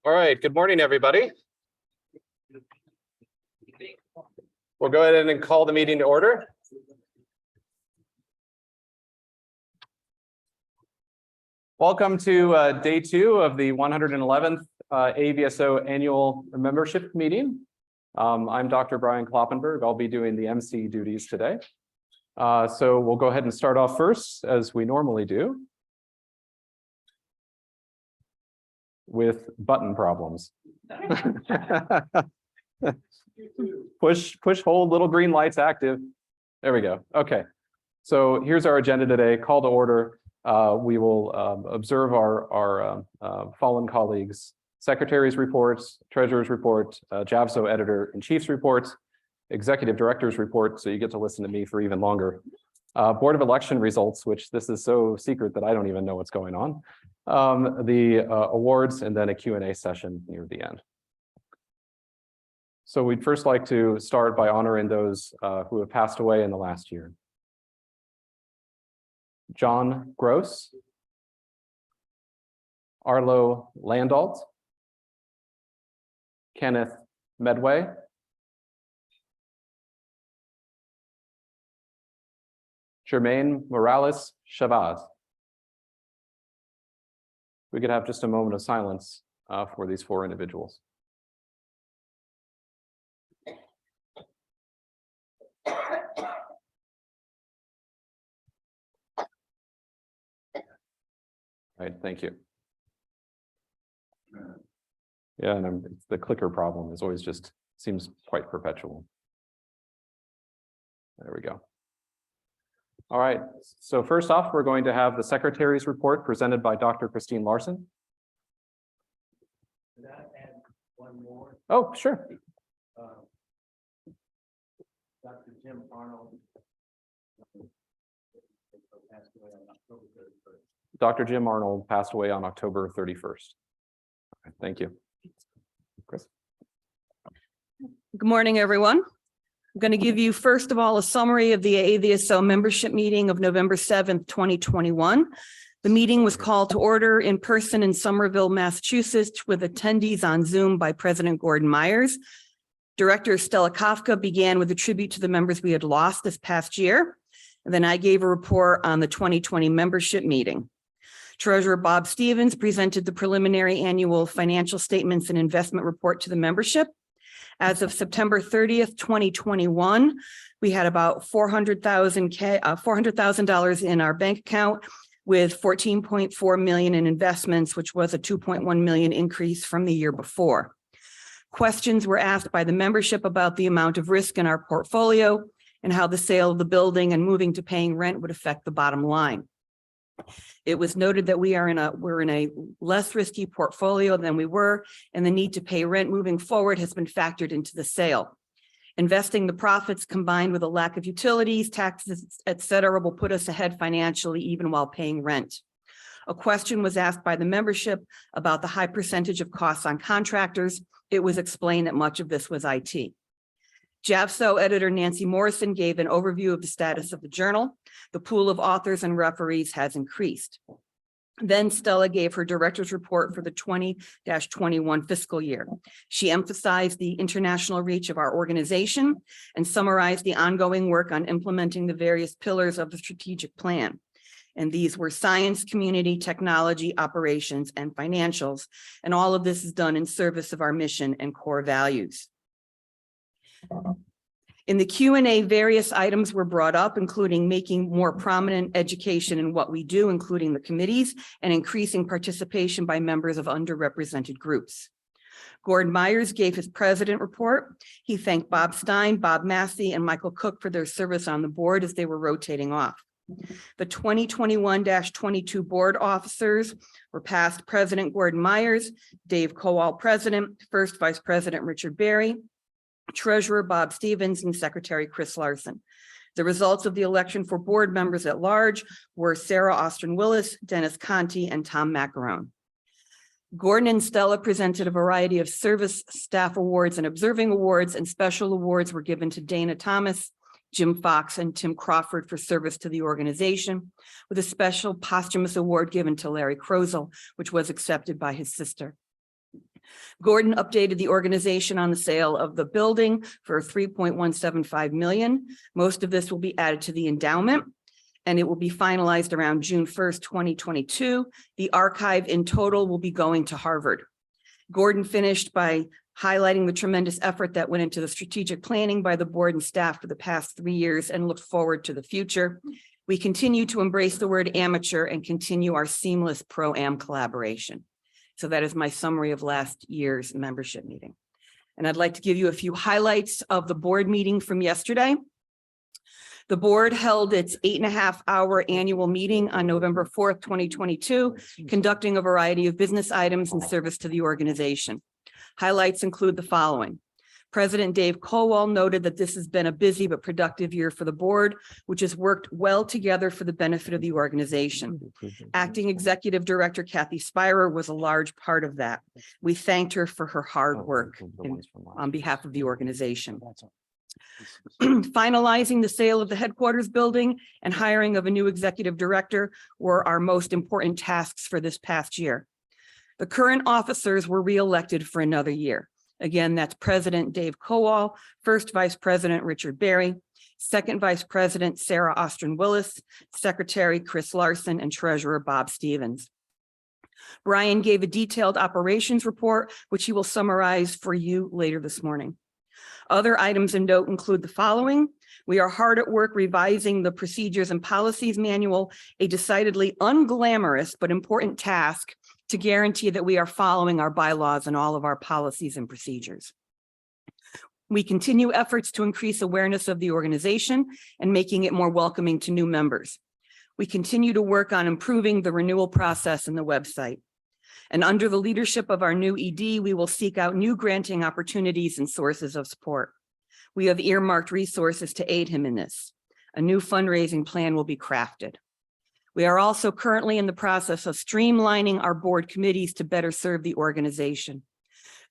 All right, good morning, everybody. We'll go ahead and call the meeting to order. Welcome to day 2 of the 111th AVSO annual membership meeting. I'm Dr. Brian Kloppenberg. I'll be doing the MC duties today. So we'll go ahead and start off first, as we normally do, with button problems. Push, hold, little green lights active. There we go. Okay. So here's our agenda today. Call to order. We will observe our fallen colleagues' secretaries' reports, treasurer's report, JAVSO editor-in-chief's reports, executive director's report, so you get to listen to me for even longer. Board of election results, which this is so secret that I don't even know what's going on. The awards, and then a Q&A session near the end. So we'd first like to start by honoring those who have passed away in the last year. John Gross, Arlo Landalt, Kenneth Medway, Germaine Morales Chavez. We could have just a moment of silence for these 4 individuals. All right, thank you. Yeah, and the clicker problem is always just seems quite perpetual. There we go. All right, so first off, we're going to have the secretary's report presented by Dr. Christine Larson. Could I add one more? Oh, sure. Dr. Jim Arnold passed away on October 31st. Dr. Jim Arnold passed away on October 31st. Okay, thank you. Chris. Good morning, everyone. I'm going to give you, first of all, a summary of the AVSO membership meeting of November 7th, 2021. The meeting was called to order in person in Somerville, Massachusetts, with attendees on Zoom by President Gordon Myers. Director Stella Kafka began with a tribute to the members we had lost this past year. And then I gave a report on the 2020 membership meeting. Treasurer Bob Stevens presented the preliminary annual financial statements and investment report to the membership. As of September 30th, 2021, we had about $400,000 in our bank account with $14.4 million in investments, which was a $2.1 million increase from the year before. Questions were asked by the membership about the amount of risk in our portfolio and how the sale of the building and moving to paying rent would affect the bottom line. It was noted that we're in a less risky portfolio than we were, and the need to pay rent moving forward has been factored into the sale. Investing the profits combined with a lack of utilities, taxes, etc., will put us ahead financially even while paying rent. A question was asked by the membership about the high percentage of costs on contractors. It was explained that much of this was IT. JAVSO editor Nancy Morrison gave an overview of the status of the journal. The pool of authors and referees has increased. Then Stella gave her director's report for the 20-21 fiscal year. She emphasized the international reach of our organization and summarized the ongoing work on implementing the various pillars of the strategic plan. And these were science, community, technology, operations, and financials. And all of this is done in service of our mission and core values. In the Q&A, various items were brought up, including making more prominent education in what we do, including the committees, and increasing participation by members of underrepresented groups. Gordon Myers gave his president report. He thanked Bob Stein, Bob Massey, and Michael Cook for their service on the board as they were rotating off. The 2021-22 board officers were past President Gordon Myers, Dave Kowal, President, First Vice President Richard Berry, Treasurer Bob Stevens, and Secretary Chris Larson. The results of the election for board members at large were Sarah Austin Willis, Dennis Conti, and Tom Macarone. Gordon and Stella presented a variety of service staff awards and observing awards, and special awards were given to Dana Thomas, Jim Fox, and Tim Crawford for service to the organization, with a special posthumous award given to Larry Crozel, which was accepted by his sister. Gordon updated the organization on the sale of the building for $3.175 million. Most of this will be added to the endowment, and it will be finalized around June 1st, 2022. The archive in total will be going to Harvard. Gordon finished by highlighting the tremendous effort that went into the strategic planning by the board and staff for the past 3 years and looked forward to the future. We continue to embrace the word amateur and continue our seamless pro-am collaboration. So that is my summary of last year's membership meeting. And I'd like to give you a few highlights of the board meeting from yesterday. The board held its 8.5-hour annual meeting on November 4th, 2022, conducting a variety of business items in service to the organization. Highlights include the following. President Dave Colwell noted that this has been a busy but productive year for the board, which has worked well together for the benefit of the organization. Acting Executive Director Kathy Spira was a large part of that. We thanked her for her hard work on behalf of the organization. Finalizing the sale of the headquarters building and hiring of a new executive director were our most important tasks for this past year. The current officers were reelected for another year. Again, that's President Dave Colwell, First Vice President Richard Berry, Second Vice President Sarah Ostrin Willis, Secretary Chris Larson, and Treasurer Bob Stevens. Brian gave a detailed operations report, which he will summarize for you later this morning. Other items of note include the following. We are hard at work revising the Procedures and Policies Manual, a decidedly unglamorous but important task to guarantee that we are following our bylaws and all of our policies and procedures. We continue efforts to increase awareness of the organization and making it more welcoming to new members. We continue to work on improving the renewal process and the website. And under the leadership of our new ED, we will seek out new granting opportunities and sources of support. We have earmarked resources to aid him in this. A new fundraising plan will be crafted. We are also currently in the process of streamlining our board committees to better serve the organization.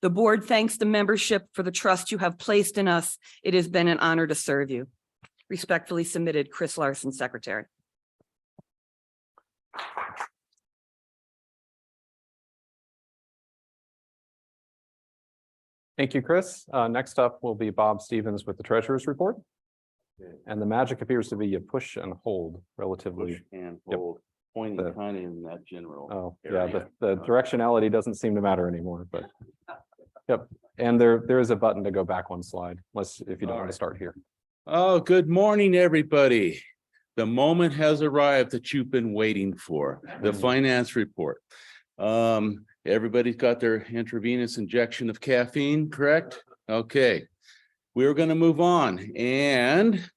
The board thanks the membership for the trust you have placed in us. It has been an honor to serve you. Respectfully submitted, Chris Larson, Secretary. Thank you, Chris. Next up will be Bob Stevens with the Treasurer's Report. And the magic appears to be you push and hold relatively. Push and Yep. hold, pointing kind of in that general. Oh, yeah, area. the directionality doesn't seem to matter anymore, but. Yep, and there is a button to go back one slide, unless if you don't want to start here. Oh, good morning, everybody. The moment has arrived that you've been waiting for, the finance report. Everybody's got their intravenous injection of caffeine, correct? Okay. We're going to move on and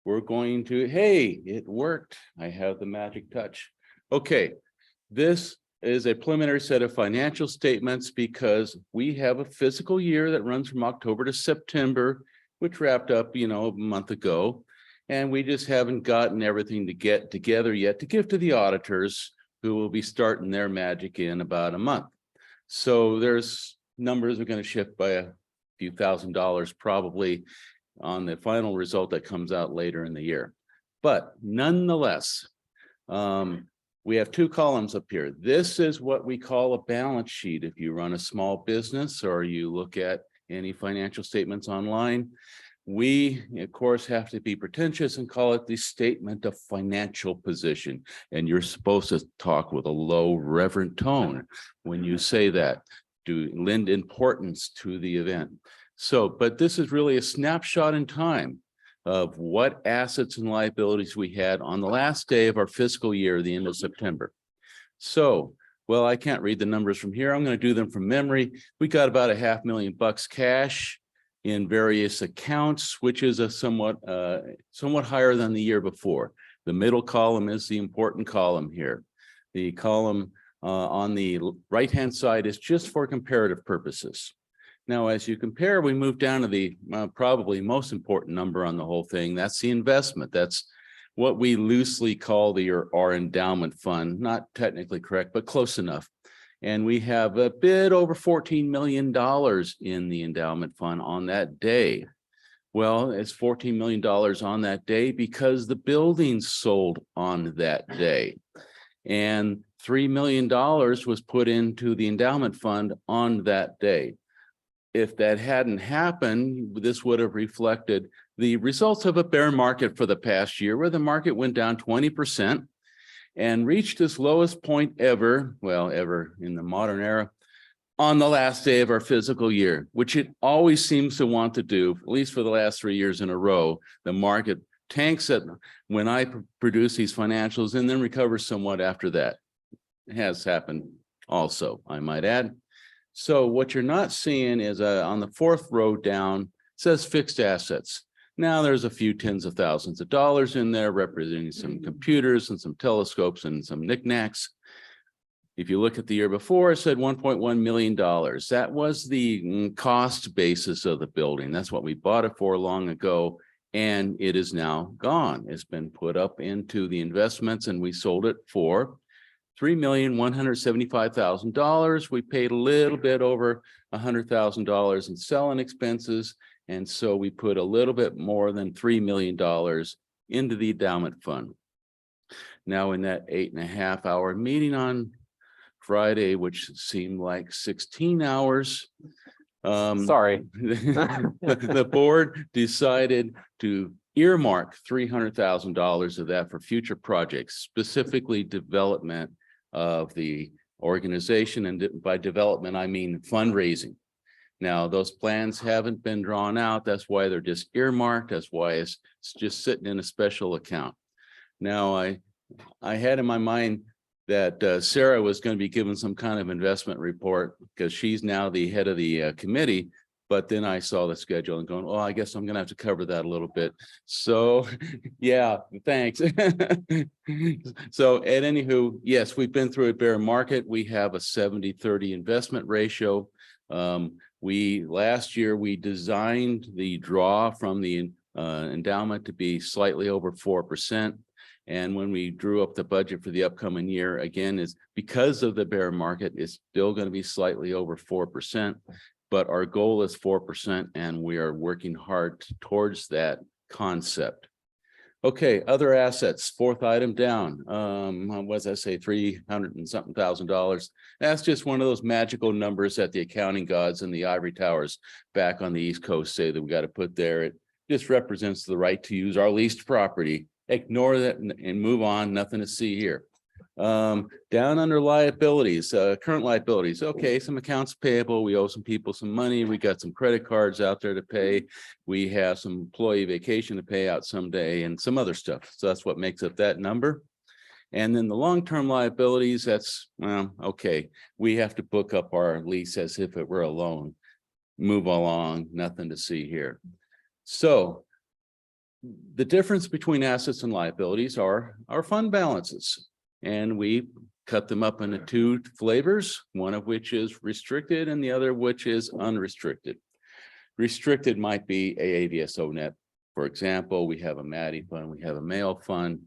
we're going to, hey, it worked. I have the magic touch. Okay, this is a preliminary set of financial statements because we have a fiscal year that runs from October to September, which wrapped up, a month ago. And we just haven't gotten everything to get together yet to give to the auditors who will be starting their magic in about a month. So there's numbers are going to shift by a few $1,000s probably on the final result that comes out later in the year. But nonetheless, we have two columns up here. This is what we call a balance sheet. If you run a small business or you look at any financial statements online, we, of course, have to be pretentious and call it the statement of financial position. And you're supposed to talk with a low, reverent tone when you say that, to lend importance to the event. So, but this is really a snapshot in time of what assets and liabilities we had on the last day of our fiscal year, the end of September. So, well, I can't read the numbers from here. I'm going to do them from memory. We got about $500,000 cash in various accounts, which is a somewhat higher than the year before. The middle column is the important column here. The column on the right-hand side is just for comparative purposes. Now, as you compare, we move down to the probably most important number on the whole thing. That's the investment. That's what we loosely call our endowment fund. Not technically correct, but close enough. And we have a bit over $14 million in the endowment fund on that day. Well, it's $14 million on that day because the building sold on that day. And $3 million was put into the endowment fund on that day. If that hadn't happened, this would have reflected the results of a bear market for the past year, where the market went down 20% and reached its lowest point ever, well, ever in the modern era, on the last day of our fiscal year, which it always seems to want to do, at least for the last 3 years in a row. The market tanks it when I produce these financials and then recovers somewhat after that. It has happened also, I might add. So what you're not seeing is on the fourth row down, it says fixed assets. Now there's a few tens of thousands of dollars in there representing some computers and some telescopes and some knickknacks. If you look at the year before, it said $1.1 million. That was the cost basis of the building. That's what we bought it for long ago, and it is now gone. It's been put up into the investments, and we sold it for $3,175,000. We paid a little bit over $100,000 in selling expenses, and so we put a little bit more than $3 million into the endowment fund. Now, in that 8.5-hour meeting on Friday, which seemed like 16 hours. Sorry. The board decided to earmark $300,000 of that for future projects, specifically development of the organization. And by development, I mean fundraising. Now, those plans haven't been drawn out. That's why they're just earmarked. That's why it's just sitting in a special account. Now, I had in my mind that Sarah was going to be given some kind of investment report because she's now the head of the committee. But then I saw the schedule and going, oh, I guess I'm going to have to cover that a little bit. So, yeah, thanks. So at anywho, yes, we've been through a bear market. We have a 70-30 investment ratio. Last year, we designed the draw from the endowment to be slightly over 4%. And when we drew up the budget for the upcoming year, again, is because of the bear market, it's still going to be slightly over 4%, but our goal is 4%, and we are working hard towards that concept. Okay, other assets, fourth item down. What does that say? $300 and something thousand. That's just one of those magical numbers that the accounting gods and the ivory towers back on the East Coast say that we got to put there. It just represents the right to use our leased property. Ignore that and move on. Nothing to see here. Down under liabilities, current liabilities. Okay, some accounts payable. We owe some people some money. We got some credit cards out there to pay. We have some employee vacation to pay out someday and some other stuff. So that's what makes up that number. And then the long-term liabilities, that's, well, okay. We have to book up our lease as if it were a loan. Move along, nothing to see here. So the difference between assets and liabilities are our fund balances. And we cut them up into two flavors, one of which is restricted and the other which is unrestricted. Restricted might be AAVSO net. For example, we have a Maddie fund, we have a Mail fund.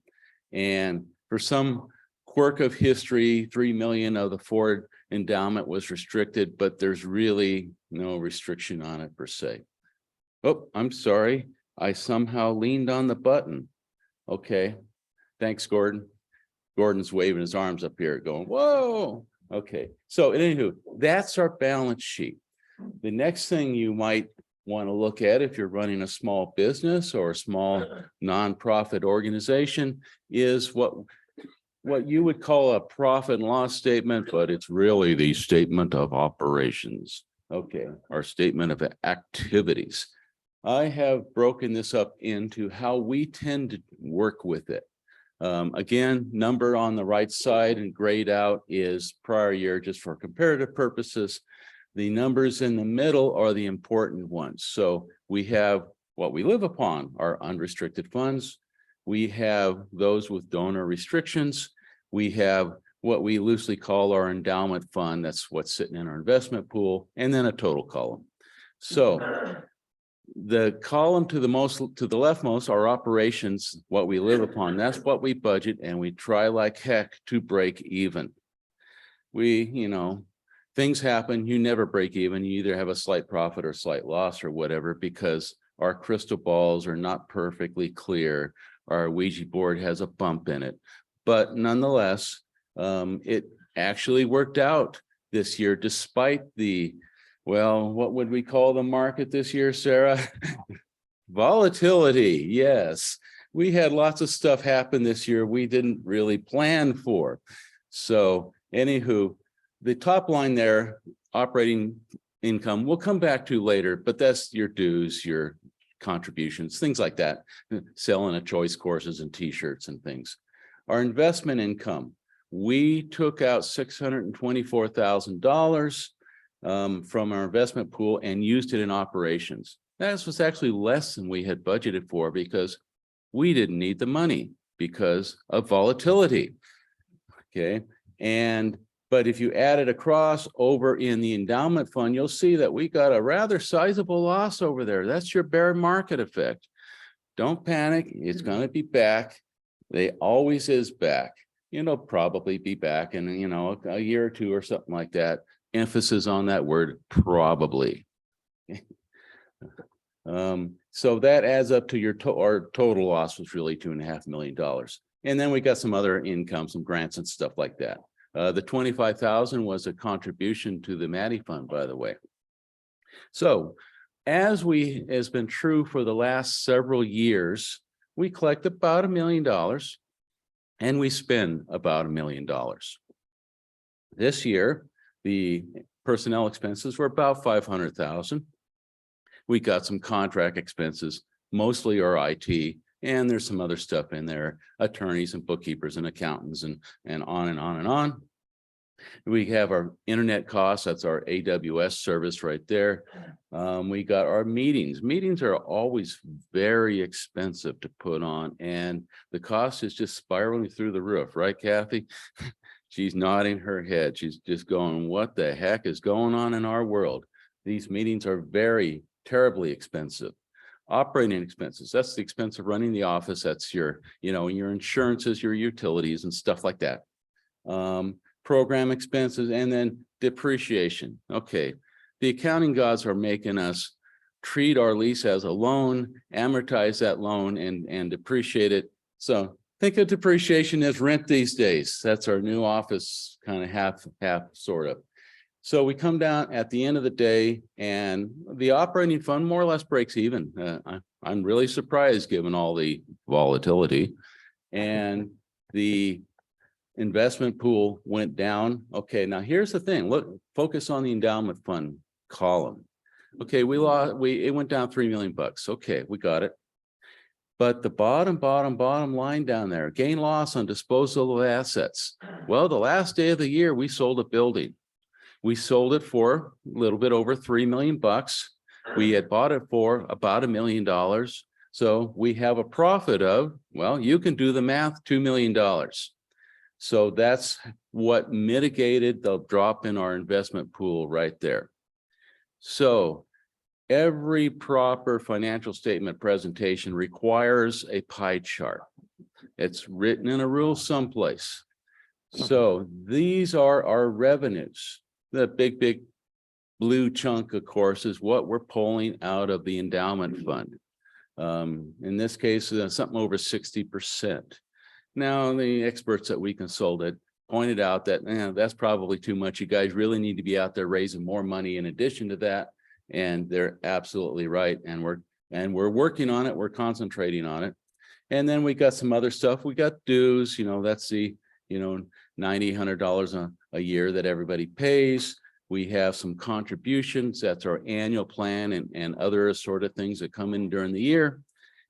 And for some quirk of history, 3 million of the Ford endowment was restricted, but there's really no restriction on it per se. Oh, I'm sorry. I somehow leaned on the button. Okay, thanks, Gordon. Gordon's waving his arms up here going, whoa. Okay, so anywho, that's our balance sheet. The next thing you might want to look at if you're running a small business or a small nonprofit organization is what you would call a profit and loss statement, but it's really the statement of operations. Okay, our statement of activities. I have broken this up into how we tend to work with it. Again, number on the right side and grayed out is prior year just for comparative purposes. The numbers in the middle are the important ones. So we have what we live upon, our unrestricted funds. We have those with donor restrictions. We have what we loosely call our endowment fund. That's what's sitting in our investment pool, and then a total column. So the column to the leftmost are operations, what we live upon. That's what we budget, and we try like heck to break even. Things happen. You never break even. You either have a slight profit or slight loss or whatever, because our crystal balls are not perfectly clear. Our Ouija board has a bump in it. But nonetheless, It actually worked out this year despite the, well, what would we call the market this year, Sarah? Volatility, yes. We had lots of stuff happen this year we didn't really plan for. So anywho, the top line there, operating income, we'll come back to later, but that's your dues, your contributions, things like that, selling of choice courses and t-shirts and things. Our investment income, we took out $624,000 from our investment pool and used it in operations. That was actually less than we had budgeted for because we didn't need the money because of volatility. Okay, but if you add it across over in the endowment fund, you'll see that we got a rather sizable loss over there. That's your bear market effect. Don't panic, it's going to be back. They always is back. Probably be back in, a year or two or something like that. Emphasis on that word, probably. So that adds up to our total loss was really $2.5 million. And then we got some other income, some grants and stuff like that. The $25,000 was a contribution to the Maddie Fund, by the way. So as has been true for the last several years, we collect about $1 million and we spend about $1 million. This year, the personnel expenses were about $500,000. We got some contract expenses, mostly our IT, and there's some other stuff in there, attorneys and bookkeepers and accountants and on and on and on. We have our internet costs, that's our AWS service right there. We got our meetings. Meetings are always very expensive to put on, and the cost is just spiraling through the roof, right, Kathy? She's nodding her head. She's just going, what the heck is going on in our world? These meetings are very terribly expensive. Operating expenses, that's the expense of running the office. That's your, your insurances, your utilities and stuff like that. Program expenses, and then depreciation. Okay, the accounting gods are making us treat our lease as a loan, amortize that loan and depreciate it. So think of depreciation as rent these days. That's our new office, kind of half sort of. So we come down at the end of the day and the operating fund more or less breaks even. I'm really surprised given all the volatility, and the investment pool went down. Okay, now here's the thing. Look, focus on the endowment fund column. Okay, it went down $3 million. Okay, we got it. But the bottom line down there, gain loss on disposal of assets. Well, the last day of the year, we sold a building. We sold it for a little bit over $3 million. We had bought it for about $1 million. So we have a profit of, well, you can do the math, $2 million. So that's what mitigated the drop in our investment pool right there. So every proper financial statement presentation requires a pie chart. It's written in a rule someplace. So these are our revenues. The big blue chunk, of course, is what we're pulling out of the endowment fund. In this case, something over 60%. Now, the experts that we consulted pointed out that that's probably too much. You guys really need to be out there raising more money in addition to that. And they're absolutely right. And we're working on it. We're concentrating on it. And then we got some other stuff. We got dues, that's the, $90, $100 a year that everybody pays. We have some contributions. That's our annual plan and other sort of things that come in during the year.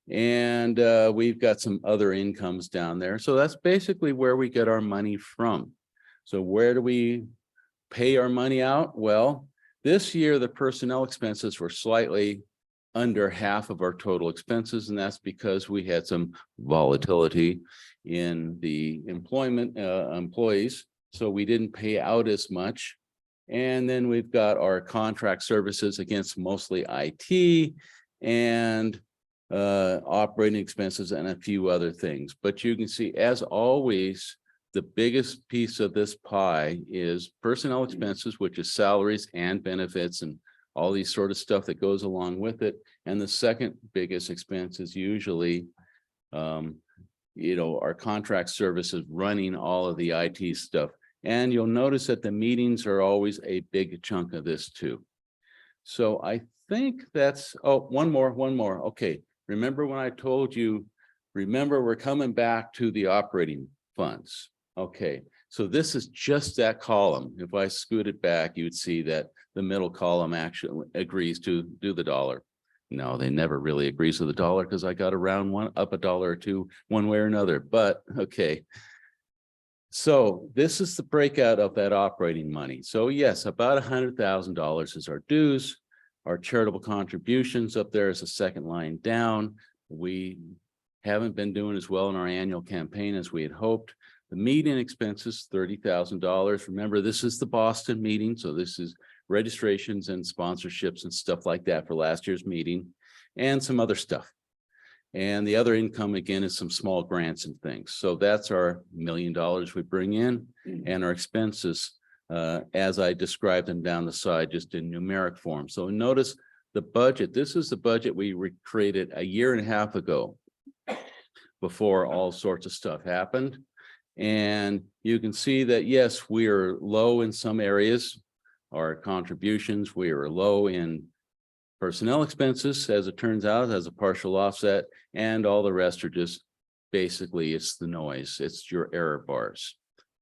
And we've got some other incomes down there. So that's basically where we get our money from. So where do we pay our money out? Well, this year, the personnel expenses were slightly under half of our total expenses, and that's because we had some volatility in the employees, so we didn't pay out as much. And then we've got our contract services against mostly IT and operating expenses and a few other things. But you can see, as always, the biggest piece of this pie is personnel expenses, which is salaries and benefits and all these sort of stuff that goes along with it. And the second biggest expense is usually our contract services running all of the IT stuff. And you'll notice that the meetings are always a big chunk of this too. So I think that's, oh, one more. Okay, remember when I told you, remember we're coming back to the operating funds. Okay, so this is just that column. If I scoot it back, you would see that the middle column actually agrees to do the dollar. No, they never really agrees to the dollar because I got to round one up a dollar or two one way or another, but okay. So this is the breakout of that operating money. So yes, about $100,000 is our dues. Our charitable contributions up there is the second line down. We haven't been doing as well in our annual campaign as we had hoped. The meeting expenses, $30,000. Remember, this is the Boston meeting. So this is registrations and sponsorships and stuff like that for last year's meeting and some other stuff. And the other income, again, is some small grants and things. So that's our $1 million we bring in, and our expenses, as I described them down the side, just in numeric form. So notice the budget. This is the budget we created a year and a half ago before all sorts of stuff happened. And you can see that, yes, we are low in some areas. Our contributions, we are low in personnel expenses, as it turns out, as a partial offset, and all the rest are just basically it's the noise. It's your error bars,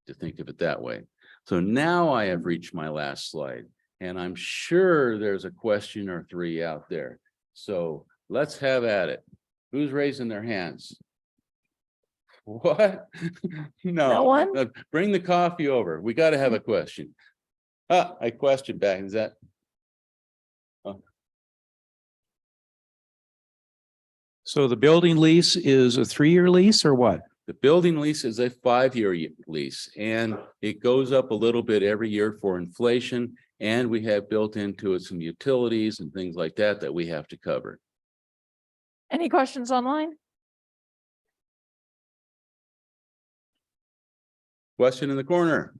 to think of it that way. So now I have reached my last slide, and I'm sure there's a question or three out there. So let's have at it. Who's raising their hands? What? No one? Bring the coffee over. We got to have a question. A question back. Is that? So the building lease is a 3-year lease or what? The building lease is a 5-year lease, and it goes up a little bit every year for inflation. And we have built into it some utilities and things like that that we have to cover. Any questions online? Question in the corner.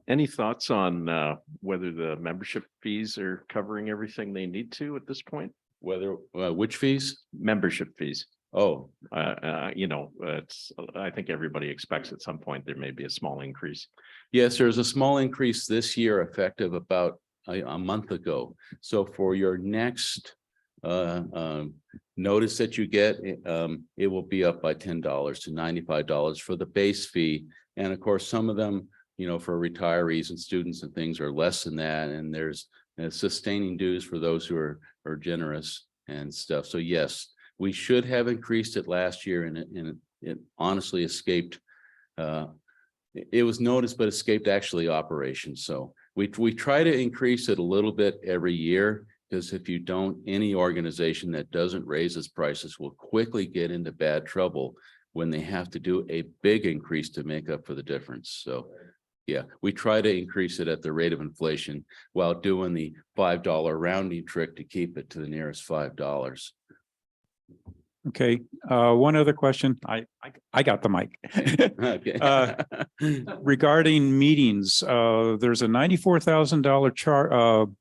Any thoughts on whether the membership fees are covering everything they need to at this point? Whether which fees? Membership fees. Oh, It's, I think everybody expects at some point there may be a small increase. yes, there's a small increase this year effective about a month ago. So for your next notice that you get, it will be up by $10 to $95 for the base fee. And of course, some of them, for retirees and students and things are less than that. And there's sustaining dues for those who are generous and stuff. So yes, we should have increased it last year, and it honestly escaped. It was noticed, but escaped actually operations. So we try to increase it a little bit every year, because if you don't, any organization that doesn't raise its prices will quickly get into bad trouble when they have to do a big increase to make up for the difference. So yeah, we try to increase it at the rate of inflation while doing the $5 rounding trick to keep it to the nearest $5. Okay, one other question. I got the mic. Okay. Regarding meetings, there's a $94,000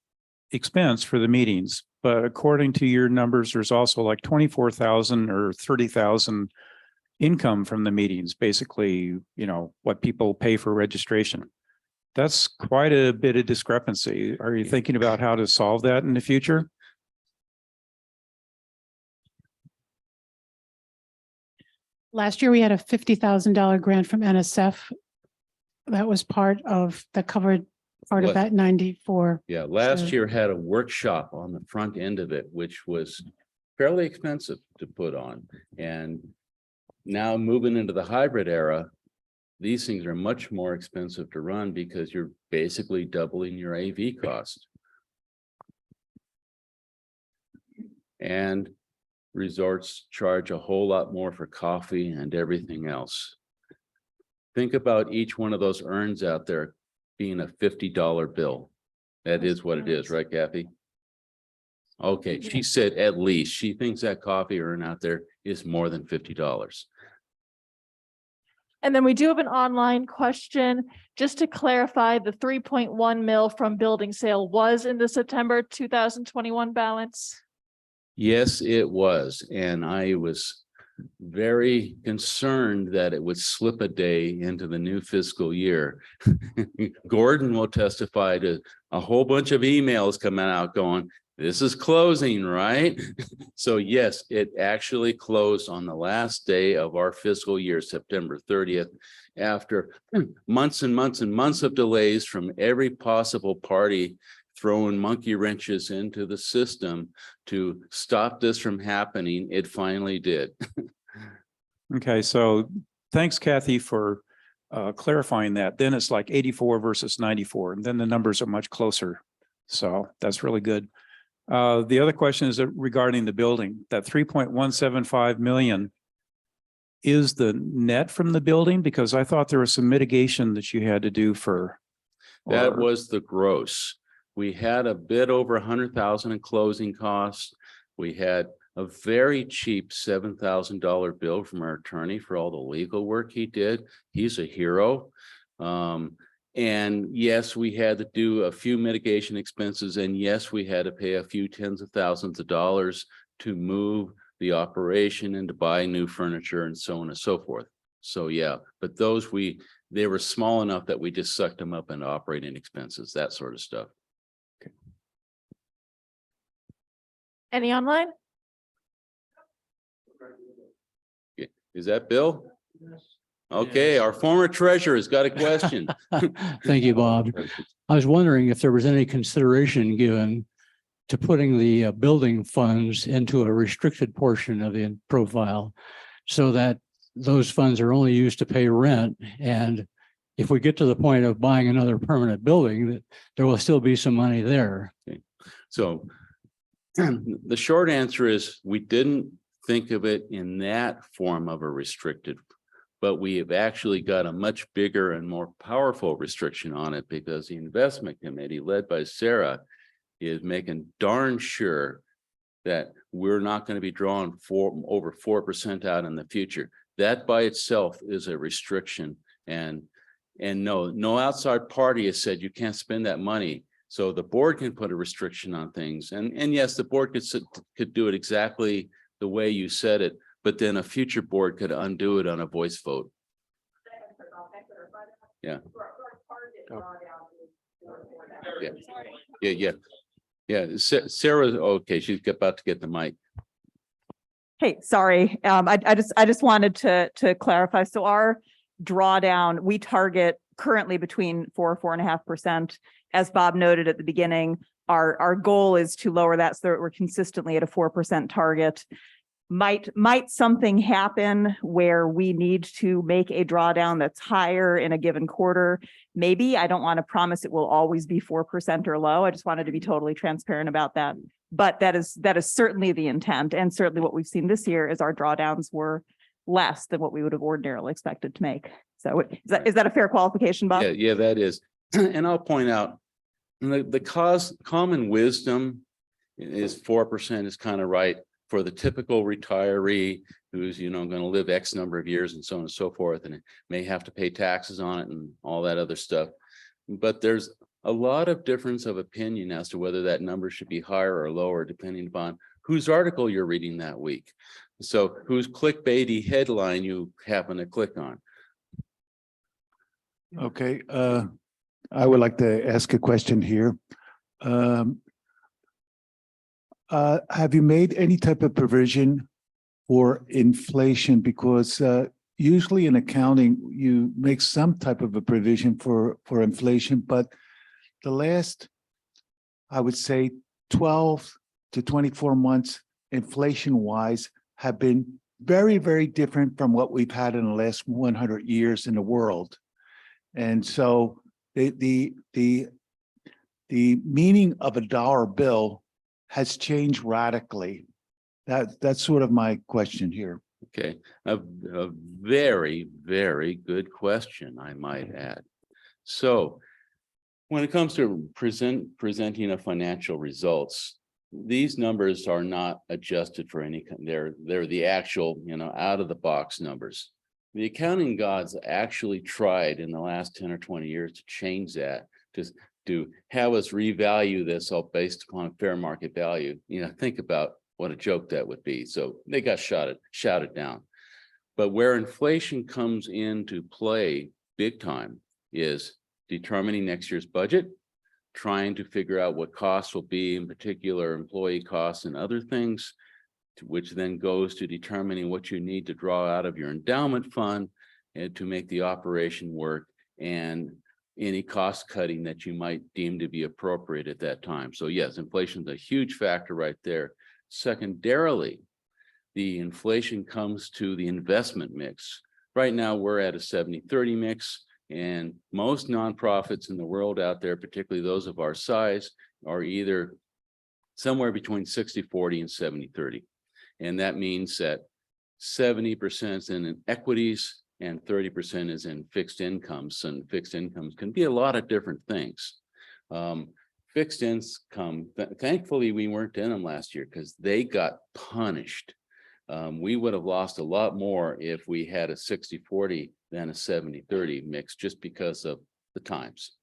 expense for the meetings, but according to your numbers, there's also like 24,000 or 30,000 income from the meetings, basically, what people pay for registration. That's quite a bit of discrepancy. Are you thinking about how to solve that in the future? Last year, we had a $50,000 grant from NSF. That was part of What? that 94. Yeah, last So- year had a workshop on the front end of it, which was fairly expensive to put on. And now moving into the hybrid era, these things are much more expensive to run because you're basically doubling your AV cost. And resorts charge a whole lot more for coffee and everything else. Think about each one of those urns out there being a $50 bill. That is what it is, right, Kathy? Okay, she said at least. She thinks that coffee urn out there is more than $50. And then we do have an online question, just to clarify, the 3.1 mil from building sale was in the September 2021 balance. Yes, it was. And I was very concerned that it would slip a day into the new fiscal year. Gordon will testify to a whole bunch of emails coming out going, this is closing, right? So yes, it actually closed on the last day of our fiscal year, September 30th, after months and months and months of delays from every possible party throwing monkey wrenches into the system to stop this from happening. It finally did. Okay, so thanks, Kathy, for clarifying that. Then it's like 84 versus 94, and then the numbers are much closer. So that's really good. The other question is regarding the building, that 3.175 million is the net from the building, because I thought there was some mitigation that you had to do for. That or- was the gross. We had a bit over 100,000 in closing costs. We had a very cheap $7,000 bill from our attorney for all the legal work he did. He's a hero. And yes, we had to do a few mitigation expenses, and yes, we had to pay a few tens of thousands of dollars to move the operation and to buy new furniture and so on and so forth. So yeah, but those they were small enough that we just sucked them up into operating expenses, that sort of stuff. Any online? Is that Bill? Okay, our former treasurer's got a question. Thank you, Bob. I was wondering if there was any consideration given to putting the building funds into a restricted portion of the profile so that those funds are only used to pay rent. And if we get to the point of buying another permanent building, that there will still be some money there. So the short answer is we didn't think of it in that form of a restricted, but we have actually got a much bigger and more powerful restriction on it, because the investment committee led by Sarah is making darn sure that we're not going to be drawing over 4% out in the future. That by itself is a restriction, and no outside party has said you can't spend that money. So the board can put a restriction on things, and yes, the board could do it exactly the way you said it, but then a future board could undo it on a voice vote. Yeah. Yeah. Sarah, okay, she's about to get the mic. Hey, sorry. I just wanted to clarify. So our drawdown, we target currently between 4.5%. As Bob noted at the beginning, our goal is to lower that so that we're consistently at a 4% target. Might something happen where we need to make a drawdown that's higher in a given quarter? Maybe. I don't want to promise it will always be 4% or low. I just wanted to be totally transparent about that. But that is certainly the intent, and certainly what we've seen this year is our drawdowns were less than what we would have ordinarily expected to make. So is that a fair qualification, Bob? Yeah, that is. And I'll point out the common wisdom is 4% is kind of right for the typical retiree who's, going to live X number of years and so on and so forth, and may have to pay taxes on it and all that other stuff. But there's a lot of difference of opinion as to whether that number should be higher or lower, depending upon whose article you're reading that week. So whose clickbaity headline you happen to click on. Okay, I would like to ask a question here. Have you made any type of provision for inflation? Because usually in accounting, you make some type of a provision for inflation, but the last, I would say 12 to 24 months, inflation-wise, have been very, very different from what we've had in the last 100 years in the world. And so the meaning of a dollar bill has changed radically. That's sort of my question here. Okay, a very, very good question, I might add. So when it comes to presenting a financial results, these numbers are not adjusted for any, they're the actual, out of the box numbers. The accounting gods actually tried in the last 10 or 20 years to change that, to have us revalue this all based upon fair market value. Think about what a joke that would be. So they got shouted down. But where inflation comes into play big time is determining next year's budget, trying to figure out what costs will be, in particular employee costs and other things, which then goes to determining what you need to draw out of your endowment fund and to make the operation work, and any cost cutting that you might deem to be appropriate at that time. So yes, inflation is a huge factor right there. Secondarily, the inflation comes to the investment mix. Right now, we're at a 70-30 mix, and most nonprofits in the world out there, particularly those of our size, are either somewhere between 60-40 and 70-30. And that means that 70% is in equities and 30% is in fixed incomes, and fixed incomes can be a lot of different things. Fixed income, thankfully, we weren't in them last year because they got punished. We would have lost a lot more if we had a 60-40 than a 70-30 mix, just because of the times.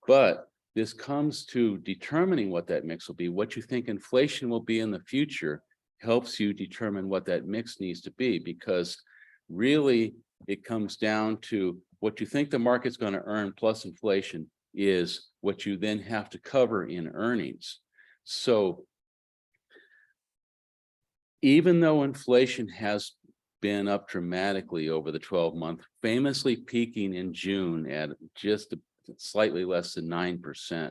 But this comes to determining what that mix will be. What you think inflation will be in the future helps you determine what that mix needs to be, because really it comes down to what you think the market's going to earn plus inflation is what you then have to cover in earnings. So even though inflation has been up dramatically over the 12-month, famously peaking in June at just slightly less than 9%,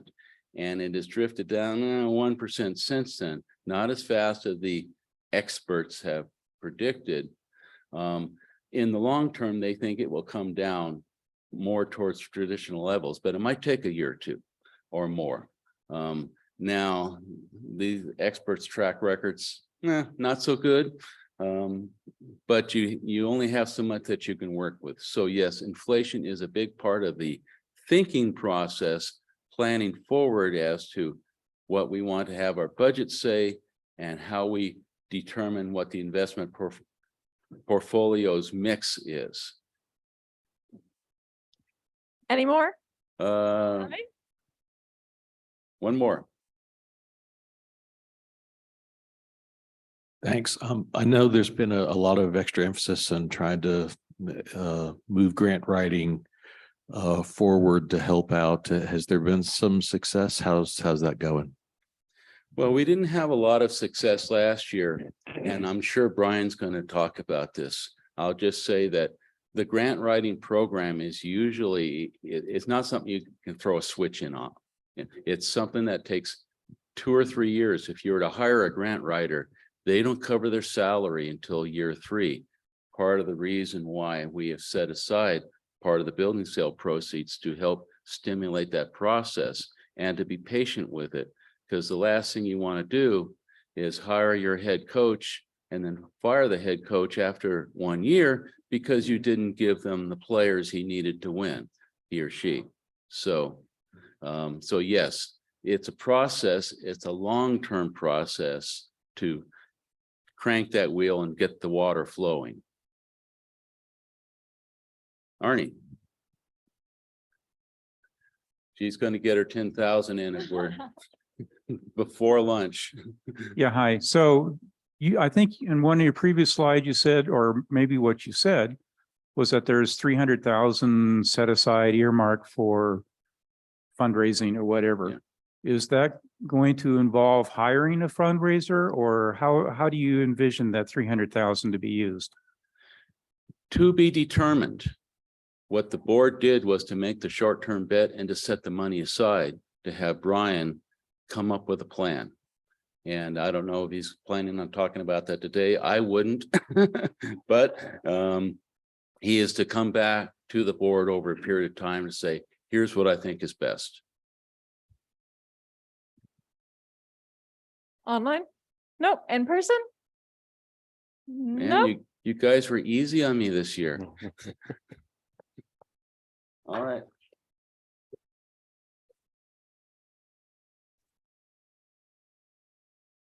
and it has drifted down 1% since then, not as fast as the experts have predicted. In the long term, they think it will come down more towards traditional levels, but it might take a year or two or more. Now, these experts' track records, not so good, but you only have so much that you can work with. So yes, inflation is a big part of the thinking process, planning forward as to what we want to have our budget say and how we determine what the investment portfolio's mix is. Any more? One more. Thanks. I know there's been a lot of extra emphasis on trying to move grant writing forward to help out. Has there been some success? How's that going? Well, we didn't have a lot of success last year, and I'm sure Brian's going to talk about this. I'll just say that the grant writing program is usually, it's not something you can throw a switch in on. It's something that takes 2 or 3 years. If you were to hire a grant writer, they don't cover their salary until year 3. Part of the reason why we have set aside part of the building sale proceeds to help stimulate that process and to be patient with it. Because the last thing you want to do is hire your head coach and then fire the head coach after 1 year because you didn't give them the players he needed to win, he or she. So yes, it's a process. It's a long-term process to crank that wheel and get the water flowing. Arnie. She's going to get her 10,000 in if we're before lunch. Yeah, hi. So I think in one of your previous slides you said, or maybe what you said, was that there's 300,000 set aside earmarked for fundraising or whatever. Yeah. Is that going to involve hiring a fundraiser, or how do you envision that 300,000 to be used? To be determined. What the board did was to make the short-term bet and to set the money aside to have Brian come up with a plan. And I don't know if he's planning on talking about that today. I wouldn't, but he is to come back to the board over a period of time to say, here's what I think is best. Online? Nope. In person? Man, Nope. you guys were easy on me this year. All right.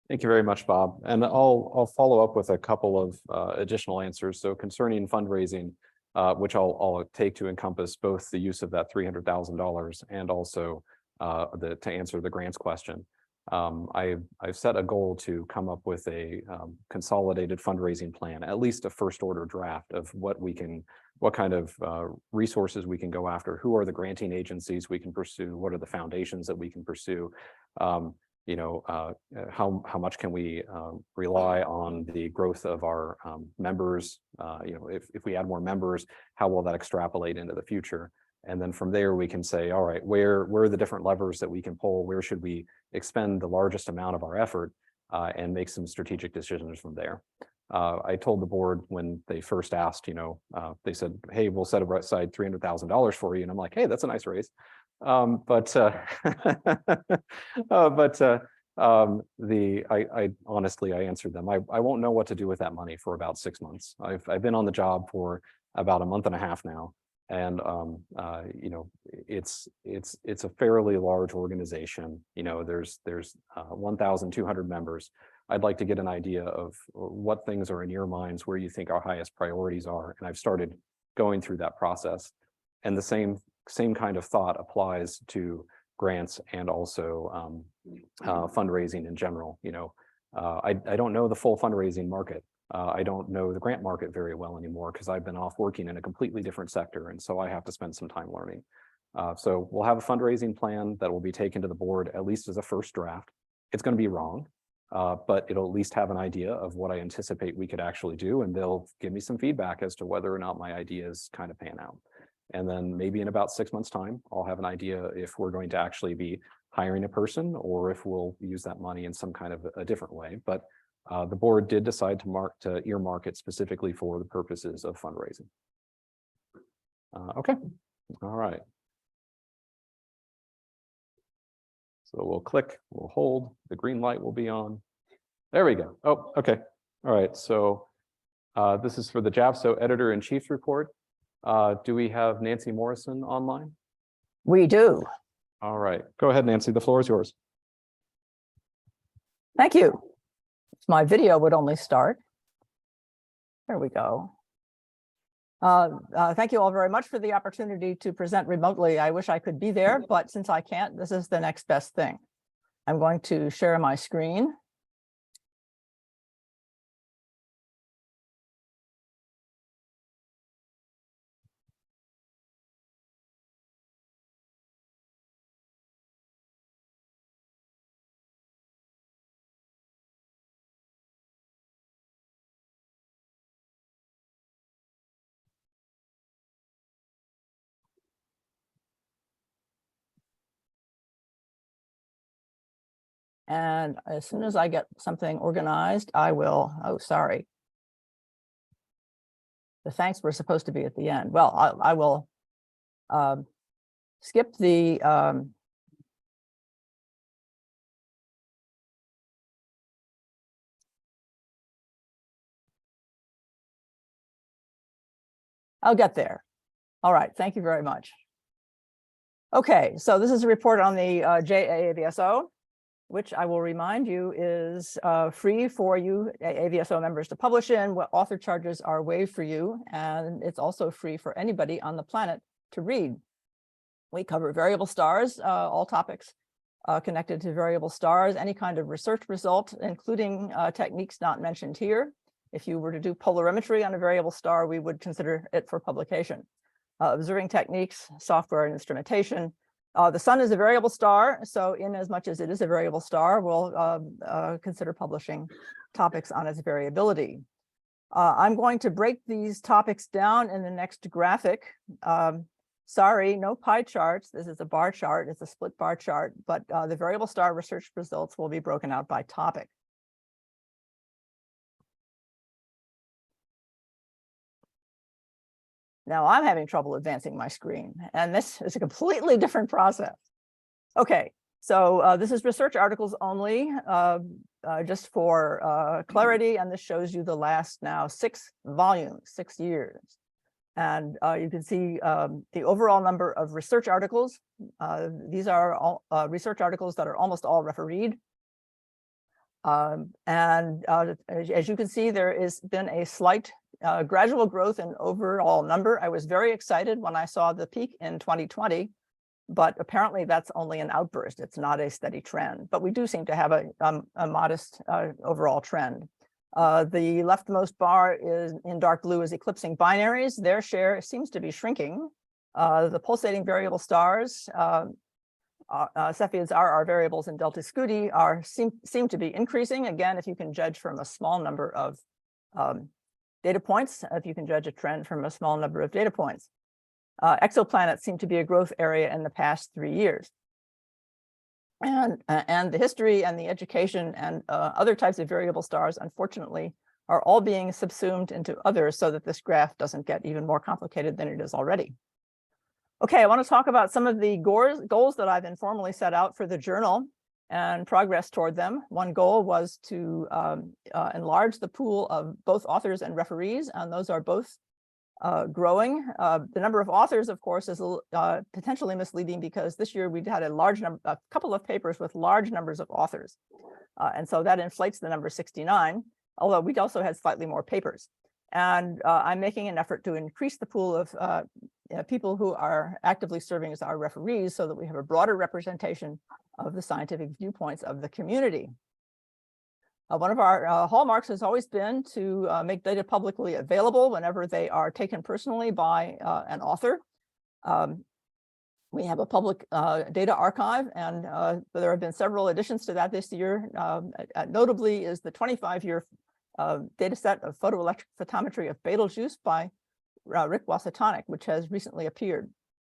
Thank you very much, Bob. And I'll follow up with a couple of additional answers. So concerning fundraising, which I'll take to encompass both the use of that $300,000 and also to answer the grants question. I've set a goal to come up with a consolidated fundraising plan, at least a first order draft of what kind of resources we can go after, who are the granting agencies we can pursue, what are the foundations that we can pursue, how much can we rely on the growth of our members, if we add more members, how will that extrapolate into the future? And then from there, we can say, all right, where are the different levers that we can pull? Where should we expend the largest amount of our effort and make some strategic decisions from there? I told the board when they first asked, they said, hey, we'll set aside $300,000 for you. And I'm like, hey, that's a nice raise. I honestly, I answered them. I won't know what to do with that money for about 6 months. I've been on the job for about a month and a half now. And, it's a fairly large organization. There's 1,200 members. I'd like to get an idea of what things are in your minds, where you think our highest priorities are. And I've started going through that process. And the same kind of thought applies to grants and also fundraising in general. I don't know the full fundraising market. I don't know the grant market very well anymore because I've been off working in a completely different sector. And so I have to spend some time learning. So we'll have a fundraising plan that will be taken to the board, at least as a first draft. It's going to be wrong, but it'll at least have an idea of what I anticipate we could actually do. And they'll give me some feedback as to whether or not my ideas kind of pan out. And then maybe in about 6 months' time, I'll have an idea if we're going to actually be hiring a person or if we'll use that money in some kind of a different way. But the board did decide to earmark it specifically for the purposes of fundraising. Okay, all right. So we'll click, we'll hold, the green light will be on. There we go. Oh, okay. All right, so this is for the JAVSO Editor-in-Chief's report. Do we have Nancy Morrison online? We do. All right, go ahead, Nancy, the floor is yours. Thank you. If my video would only start. There we go. Thank you all very much for the opportunity to present remotely. I wish I could be there, but since I can't, this is the next best thing. I'm going to share my screen. And as soon as I get something organized, I will, oh, sorry. The thanks were supposed to be at the end. Well, I will skip the I'll get there. All right, thank you very much. Okay, so this is a report on the JAAVSO, which I will remind you is free for you AVSO members to publish in. What author charges are waived for you, and it's also free for anybody on the planet to read. We cover variable stars, all topics connected to variable stars, any kind of research result, including techniques not mentioned here. If you were to do polarimetry on a variable star, we would consider it for publication. Observing techniques, software and instrumentation. The sun is a variable star, so in as much as it is a variable star, we'll consider publishing topics on its variability. I'm going to break these topics down in the next graphic. Sorry, no pie charts. This is a bar chart. It's a split bar chart, but the variable star research results will be broken out by topic. Now I'm having trouble advancing my screen, and this is a completely different process. Okay, so this is research articles only, just for clarity, and this shows you the last now 6 volumes, 6 years. And you can see the overall number of research articles. These are all research articles that are almost all refereed. As you can see, there has been a slight gradual growth in overall number. I was very excited when I saw the peak in 2020, but apparently that's only an outburst. It's not a steady trend, but we do seem to have a modest overall trend. The leftmost bar is in dark blue is eclipsing binaries. Their share seems to be shrinking. The pulsating variable stars, Cepheids are our variables in Delta Scuti seem to be increasing. Again, if you can judge from a small number of data points, if you can judge a trend from a small number of data points. Exoplanets seem to be a growth area in the past 3 years. And the history and the education and other types of variable stars, unfortunately, are all being subsumed into others so that this graph doesn't get even more complicated than it is already. Okay, I want to talk about some of the goals that I've informally set out for the journal and progress toward them. One goal was to enlarge the pool of both authors and referees, and those are both growing. The number of authors, of course, is potentially misleading because this year we had a couple of papers with large numbers of authors. And so that inflates the number 69, although we also had slightly more papers. And I'm making an effort to increase the pool of people who are actively serving as our referees so that we have a broader representation of the scientific viewpoints of the community. One of our hallmarks has always been to make data publicly available whenever they are taken personally by an author. We have a public data archive, and there have been several additions to that this year. Notably is the 25-year data set of photoelectric photometry of Betelgeuse by Rick Wasatonic, which has recently appeared.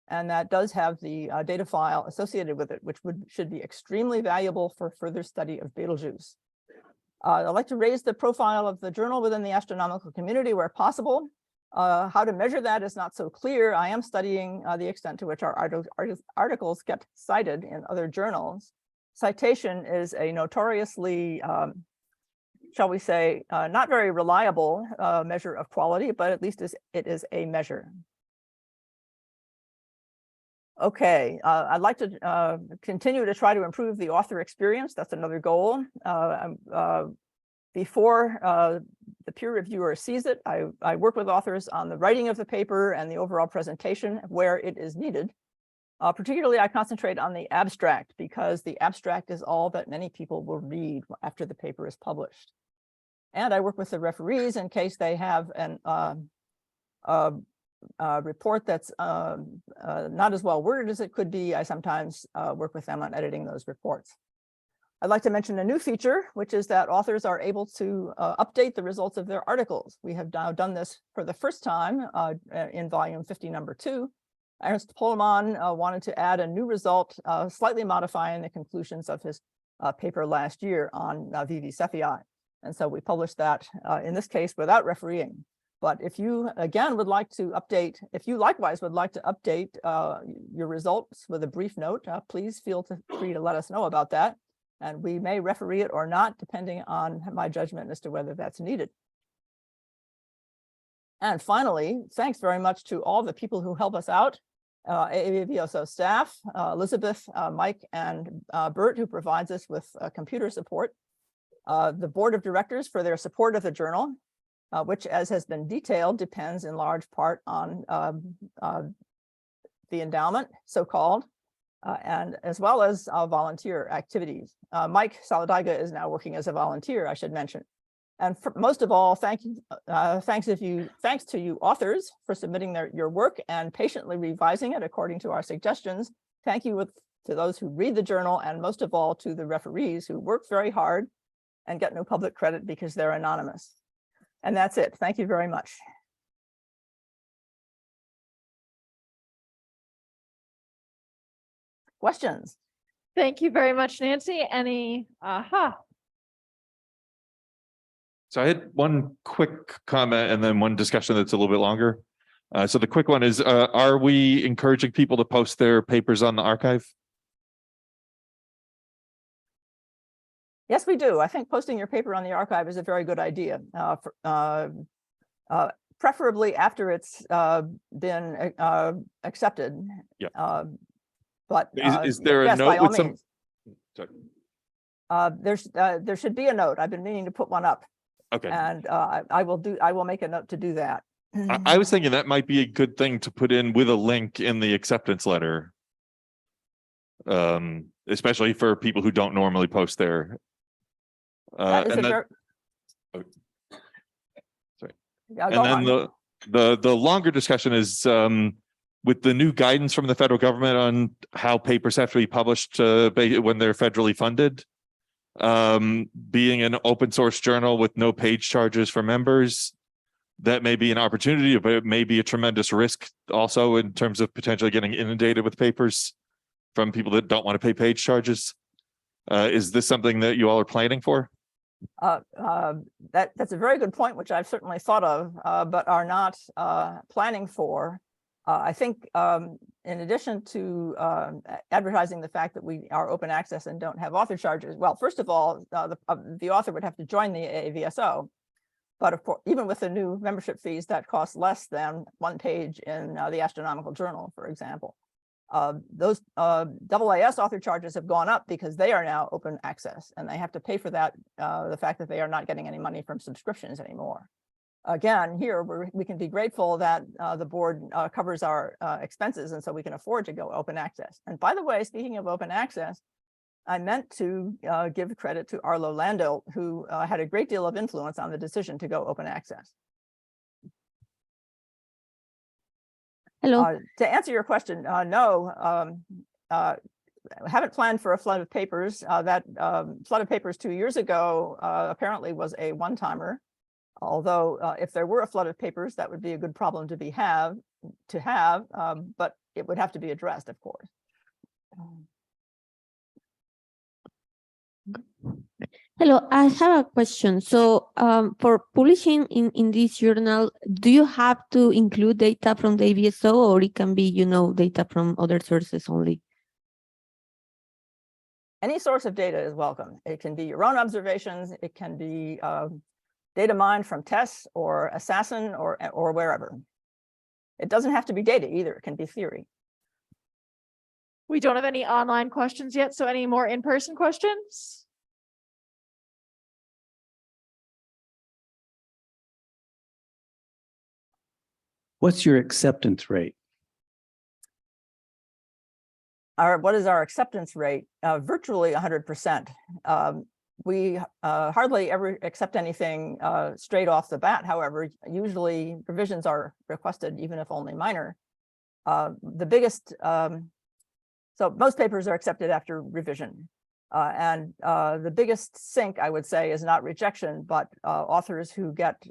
And that does have the data file associated with it, which should be extremely valuable for further study of Betelgeuse. I'd like to raise the profile of the journal within the astronomical community where possible. How to measure that is not so clear. I am studying the extent to which our articles get cited in other journals. Citation is a notoriously shall we say, not very reliable measure of quality, but at least it is a measure. Okay, I'd like to continue to try to improve the author experience. That's another goal. Before the peer reviewer sees it, I work with authors on the writing of the paper and the overall presentation where it is needed. Particularly, I concentrate on the abstract because the abstract is all that many people will read after the paper is published. And I work with the referees in case they have a report that's not as well worded as it could be. I sometimes work with them on editing those reports. I'd like to mention a new feature, which is that authors are able to update the results of their articles. We have now done this for the first time in volume 50, number 2. Ernst Pohlmann wanted to add a new result, slightly modifying the conclusions of his paper last year on Vivi Cephei. And so we published that in this case without refereeing. But if you, again, would like to update, if you likewise would like to update your results with a brief note, please feel free to let us know about that. And we may referee it or not, depending on my judgment as to whether that's needed. And finally, thanks very much to all the people who help us out. AAVSO staff, Elizabeth, Mike, and Bert, who provides us with computer support. The board of directors for their support of the journal, which, as has been detailed, depends in large part on the endowment, so-called, and as well as volunteer activities. Mike Saladaiga is now working as a volunteer, I should mention. And most of all, thanks to you authors for submitting your work and patiently revising it according to our suggestions. Thank you to those who read the journal, and most of all to the referees who work very hard and get no public credit because they're anonymous. And that's it. Thank you very much. Questions? Thank you very much, Nancy. Any So I had one quick comment and then one discussion that's a little bit longer. So the quick one is, are we encouraging people to post their papers on the archive? Yes, we do. I think posting your paper on the archive is a very good idea. Preferably after it's been accepted. Yeah. But is there yes, a by note all with some? Sorry. There should be a note. I've been meaning to put one up. Okay. And I will make a note to do that. I was thinking that might be a good thing to put in with a link in the acceptance letter. especially for people who don't normally post there. That is And a then, ver- sorry. Yeah, And go then on. the longer discussion is with the new guidance from the federal government on how papers have to be published when they're federally funded. Being an open source journal with no page charges for members, that may be an opportunity, but it may be a tremendous risk also in terms of potentially getting inundated with papers from people that don't want to pay page charges. Is this something that you all are planning for? That's a very good point, which I've certainly thought of, but are not planning for. I think in addition to advertising the fact that we are open access and don't have author charges, well, first of all, the author would have to join the AVSO. But of course, even with the new membership fees, that costs less than one page in the Astronomical Journal, for example. Those AAS author charges have gone up because they are now open access, and they have to pay for that, the fact that they are not getting any money from subscriptions anymore. Again, here we can be grateful that the board covers our expenses, and so we can afford to go open access. And by the way, speaking of open access, I meant to give credit to Arlo Landau, who had a great deal of influence on the decision to go open access. Hello. To answer your question, no, I haven't planned for a flood of papers. That flood of papers 2 years ago apparently was a one-timer. Although if there were a flood of papers, that would be a good problem to have, but it would have to be addressed, of course. Hello, I have a question. So for publishing in this journal, do you have to include data from the AVSO, or it can be, data from other sources only? Any source of data is welcome. It can be your own observations. It can be data mined from TESS or Assassin or wherever. It doesn't have to be data either. It can be theory. We don't have any online questions yet, so any more in-person questions? What's your acceptance rate? What is our acceptance rate? Virtually 100%. We hardly ever accept anything straight off the bat. However, usually revisions are requested, even if only minor. So most papers are accepted after revision. And the biggest sink, I would say, is not rejection, but authors who get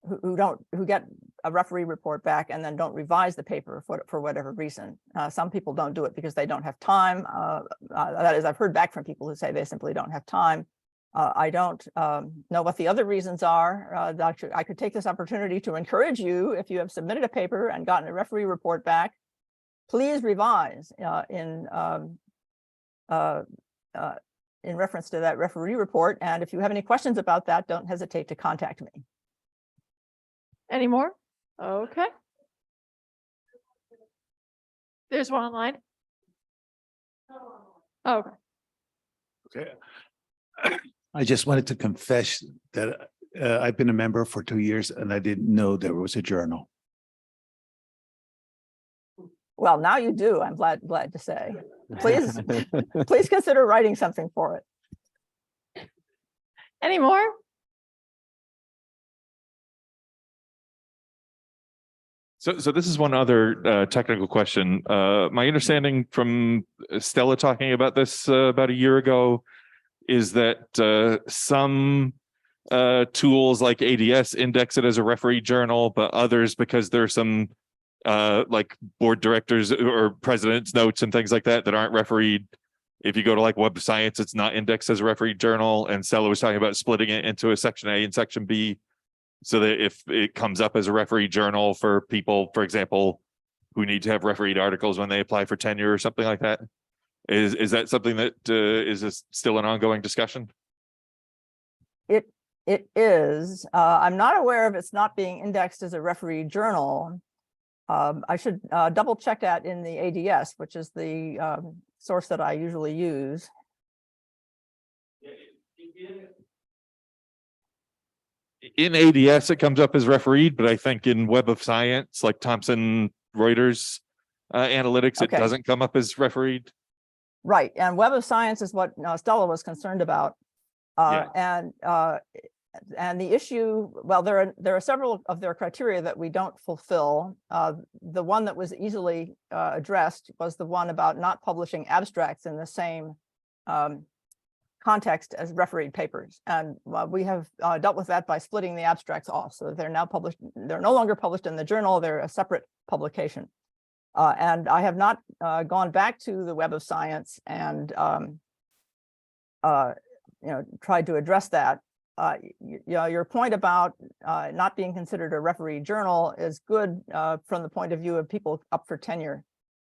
who get a referee report back and then don't revise the paper for whatever reason. Some people don't do it because they don't have time. That is, I've heard back from people who say they simply don't have time. I don't know what the other reasons are. I could take this opportunity to encourage you, if you have submitted a paper and gotten a referee report back, please revise in reference to that referee report. And if you have any questions about that, don't hesitate to contact me. Any more? Okay. There's one online. Oh, okay. Okay. I just wanted to confess that I've been a member for 2 years and I didn't know there was a journal. Well, now you do. I'm glad to say. Please, please consider writing something for it. Any more? So this is one other technical question. My understanding from Stella talking about this about a year ago is that some tools like ADS index it as a referee journal, but others, because there's some like board directors or president's notes and things like that aren't refereed. If you go to like Web of Science, it's not indexed as a referee journal. And Stella was talking about splitting it into a section A and section B, so that if it comes up as a referee journal for people, for example, who need to have refereed articles when they apply for tenure or something like that. Is that something that is still an ongoing discussion? It is. I'm not aware of it's not being indexed as a referee journal. I should double check that in the ADS, which is the source that I usually use. In ADS, it comes up as refereed, but I think in Web of Science, like Thomson Reuters analytics, it Okay. doesn't come up as refereed. Right, and Web of Science is what Stella was concerned about. And the issue, well, there are several of their criteria that we don't fulfill. The one that was easily addressed was the one about not publishing abstracts in the same context as refereed papers. And we have dealt with that by splitting the abstracts off. So they're now published, they're no longer published in the journal, they're a separate publication. And I have not gone back to the Web of Science and tried to address that. Your point about not being considered a referee journal is good from the point of view of people up for tenure.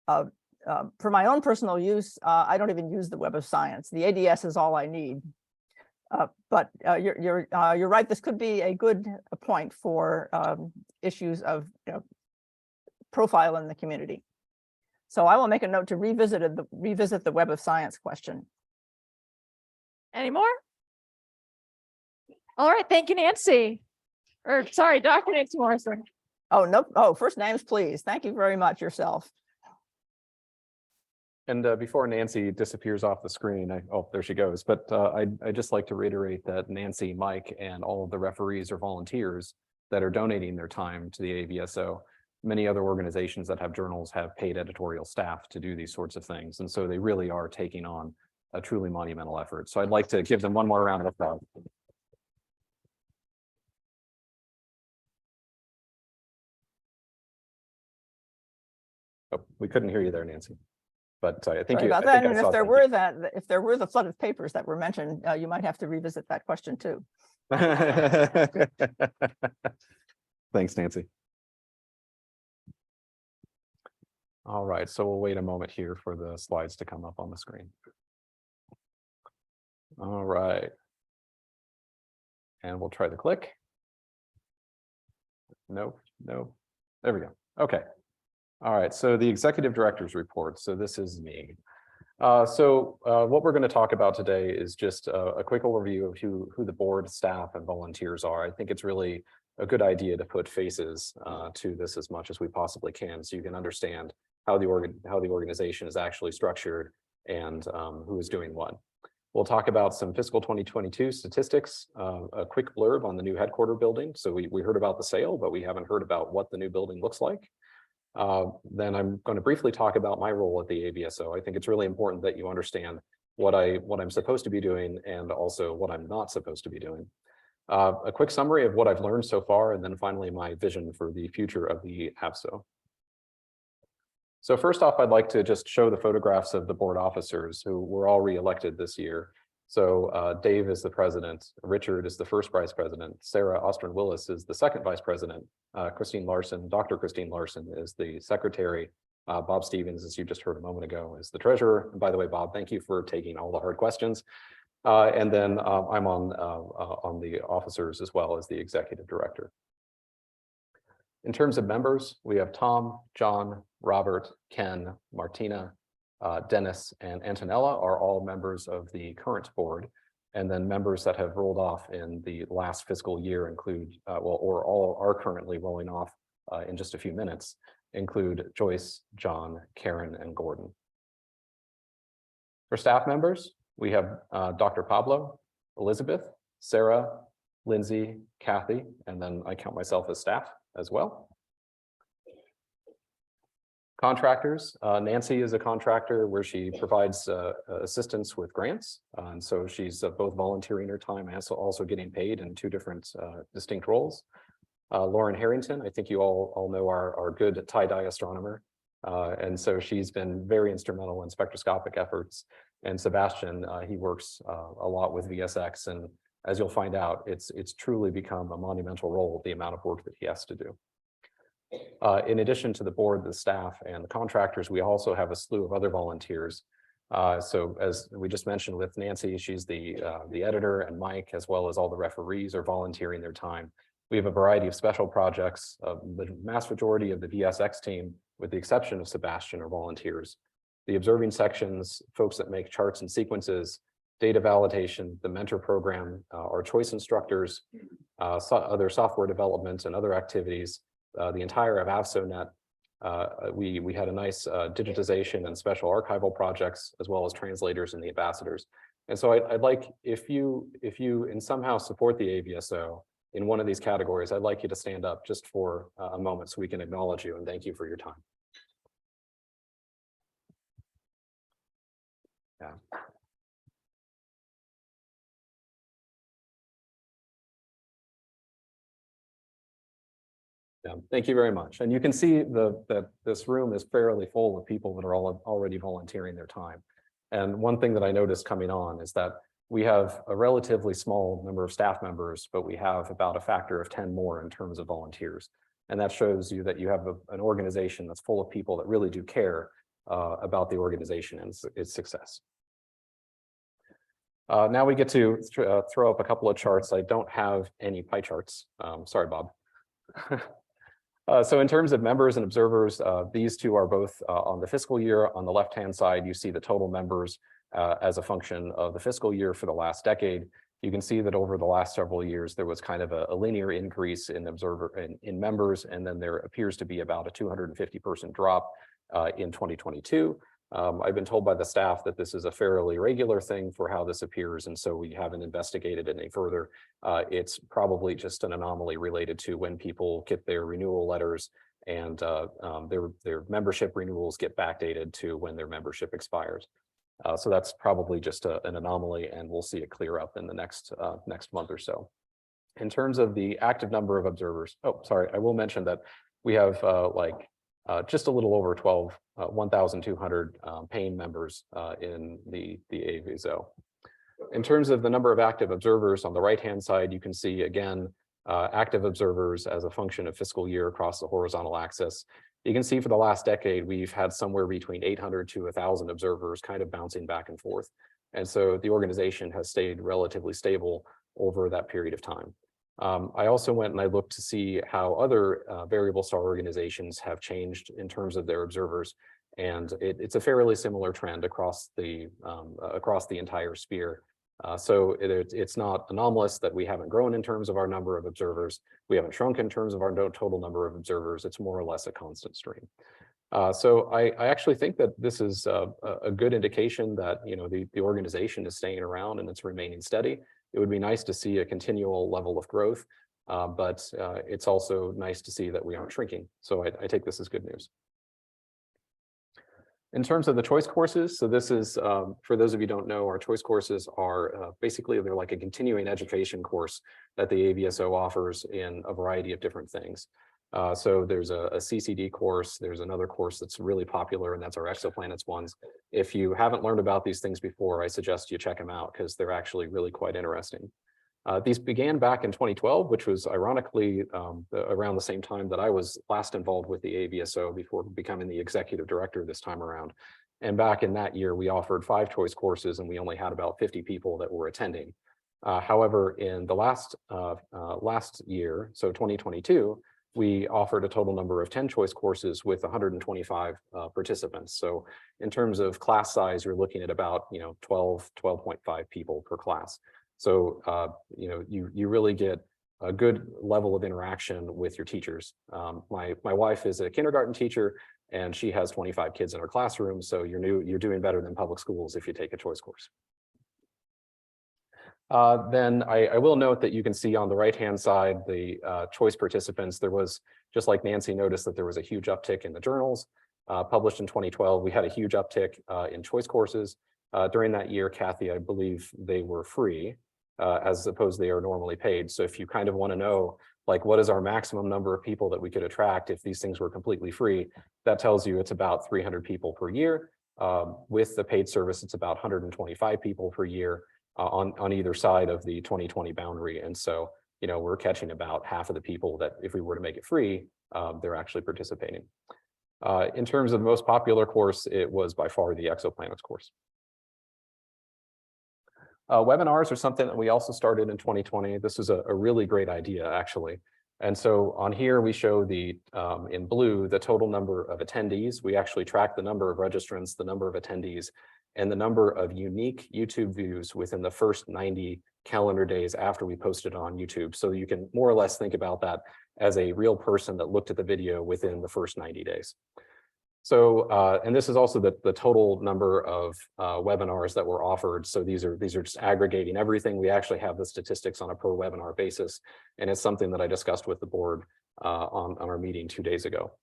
For my own personal use, I don't even use the Web of Science. The ADS is all I need. But you're right. This could be a good point for issues of profile in the community. So I will make a note to revisit the Web of Science question. Any more? All right, thank you, Nancy. Or sorry, Dr. Nancy Morrison. Oh, no. Oh, first names, please. Thank you very much yourself. And before Nancy disappears off the screen, oh, there she goes. But I'd just like to reiterate that Nancy, Mike, and all of the referees or volunteers that are donating their time to the AVSO. Many other organizations that have journals have paid editorial staff to do these sorts of things. And so they really are taking on a truly monumental effort. So I'd like to give them one more round of applause. Oh, we couldn't hear you there, Nancy. But I think Sorry about that. And if there were the flood of papers that were mentioned, you might have to revisit that question too. Thanks, Nancy. All right, so we'll wait a moment here for the slides to come up on the screen. All right. And we'll try the click. No. There we go. Okay. All right, so the executive director's report. So this is me. What we're going to talk about today is just a quick overview of who the board, staff, and volunteers are. I think it's really a good idea to put faces to this as much as we possibly can, so you can understand how the organization is actually structured and who is doing what. We'll talk about some fiscal 2022 statistics, a quick blurb on the new headquarter building. So we heard about the sale, but we haven't heard about what the new building looks like. Then I'm going to briefly talk about my role at the AVSO. I think it's really important that you understand what I'm supposed to be doing and also what I'm not supposed to be doing. A quick summary of what I've learned so far, and then finally my vision for the future of the AVSO. So first off, I'd like to just show the photographs of the board officers who were all re-elected this year. So Dave is the president, Richard is the first vice president, Sarah Ostrin Willis is the second vice president, Christine Larson, Dr. Christine Larson is the secretary, Bob Stevens, as you just heard a moment ago, is the treasurer. And by the way, Bob, thank you for taking all the hard questions. And then I'm on the officers as well as the executive director. In terms of members, we have Tom, John, Robert, Ken, Martina, Dennis, and Antonella are all members of the current board. And then members that have rolled off in the last fiscal year include, or all are currently rolling off in just a few minutes, include Joyce, John, Karen, and Gordon. For staff members, we have Dr. Pablo, Elizabeth, Sarah, Lindsay, Kathy, and then I count myself as staff as well. Contractors, Nancy is a contractor where she provides assistance with grants. And so she's both volunteering her time and also getting paid in two different distinct roles. Lauren Harrington, I think you all know our good tie-dye astronomer. And so she's been very instrumental in spectroscopic efforts. And Sebastian, he works a lot with VSX. And as you'll find out, it's truly become a monumental role, the amount of work that he has to do. In addition to the board, the staff, and the contractors, we also have a slew of other volunteers. So as we just mentioned with Nancy, she's the editor, and Mike, as well as all the referees, are volunteering their time. We have a variety of special projects. The vast majority of the VSX team, with the exception of Sebastian, are volunteers. The observing sections, folks that make charts and sequences, data validation, the mentor program, our choice instructors, other software development and other activities, the entire AVSONet, We had a nice digitization and special archival projects, as well as translators and the ambassadors. And so I'd like, if you in somehow support the AVSO in one of these categories, I'd like you to stand up just for a moment so we can acknowledge you and thank you for your time. Yeah. Yeah, thank you very much. And you can see that this room is fairly full of people that are all already volunteering their time. And one thing that I noticed coming on is that we have a relatively small number of staff members, but we have about a factor of 10 more in terms of volunteers. And that shows you that you have an organization that's full of people that really do care about the organization and its success. Now we get to throw up a couple of charts. I don't have any pie charts. Sorry, Bob. So in terms of members and observers, these two are both on the fiscal year. On the left-hand side, you see the total members as a function of the fiscal year for the last decade. You can see that over the last several years, there was kind of a linear increase in in members, and then there appears to be about a 250-person drop in 2022. I've been told by the staff that this is a fairly regular thing for how this appears, and so we haven't investigated it any further. It's probably just an anomaly related to when people get their renewal letters and their membership renewals get backdated to when their membership expires. So that's probably just an anomaly, and we'll see it clear up in the next month or so. In terms of the active number of observers, oh, sorry, I will mention that we have just a little over 1,200 paying members in the AVSO. In terms of the number of active observers on the right-hand side, you can see again, active observers as a function of fiscal year across the horizontal axis. You can see for the last decade, we've had somewhere between 800 to 1,000 observers kind of bouncing back and forth. And so the organization has stayed relatively stable over that period of time. I also went and I looked to see how other variable star organizations have changed in terms of their observers. And it's a fairly similar trend across the entire sphere. So it's not anomalous that we haven't grown in terms of our number of observers. We haven't shrunk in terms of our total number of observers. It's more or less a constant stream. So I actually think that this is a good indication that the organization is staying around and it's remaining steady. It would be nice to see a continual level of growth, but it's also nice to see that we aren't shrinking. So I take this as good news. In terms of the choice courses, so this is, for those of you who don't know, our choice courses are basically, they're like a continuing education course that the AVSO offers in a variety of different things. So there's a CCD course, there's another course that's really popular, and that's our exoplanets ones. If you haven't learned about these things before, I suggest you check them out because they're actually really quite interesting. These began back in 2012, which was ironically around the same time that I was last involved with the AVSO before becoming the executive director this time around. And back in that year, we offered 5 choice courses and we only had about 50 people that were attending. However, in the last year, so 2022, we offered a total number of 10 choice courses with 125 participants. So in terms of class size, you're looking at about 12.5 people per class. So you really get a good level of interaction with your teachers. My wife is a kindergarten teacher and she has 25 kids in her classroom. So you're doing better than public schools if you take a choice course. Then I will note that you can see on the right-hand side, the choice participants, there was, just like Nancy noticed, that there was a huge uptick in the journals. Published in 2012, we had a huge uptick in choice courses. During that year, Kathy, I believe they were free, as opposed they are normally paid. So if you kind of want to know, like, what is our maximum number of people that we could attract if these things were completely free, that tells you it's about 300 people per year. With the paid service, it's about 125 people per year. On either side of the 2020 boundary. And so, we're catching about half of the people that if we were to make it free, they're actually participating. In terms of the most popular course, it was by far the exoplanets course. Webinars are something that we also started in 2020. This is a really great idea, actually. And so on here, we show in blue, the total number of attendees. We actually track the number of registrants, the number of attendees. and the number of unique YouTube views within the first 90 calendar days after we posted on YouTube. So you can more or less think about that as a real person that looked at the video within the first 90 days. So, and this is also the total number of webinars that were offered. So these are just aggregating everything. We actually have the statistics on a per webinar basis, and it's something that I discussed with the board on our meeting 2 days ago.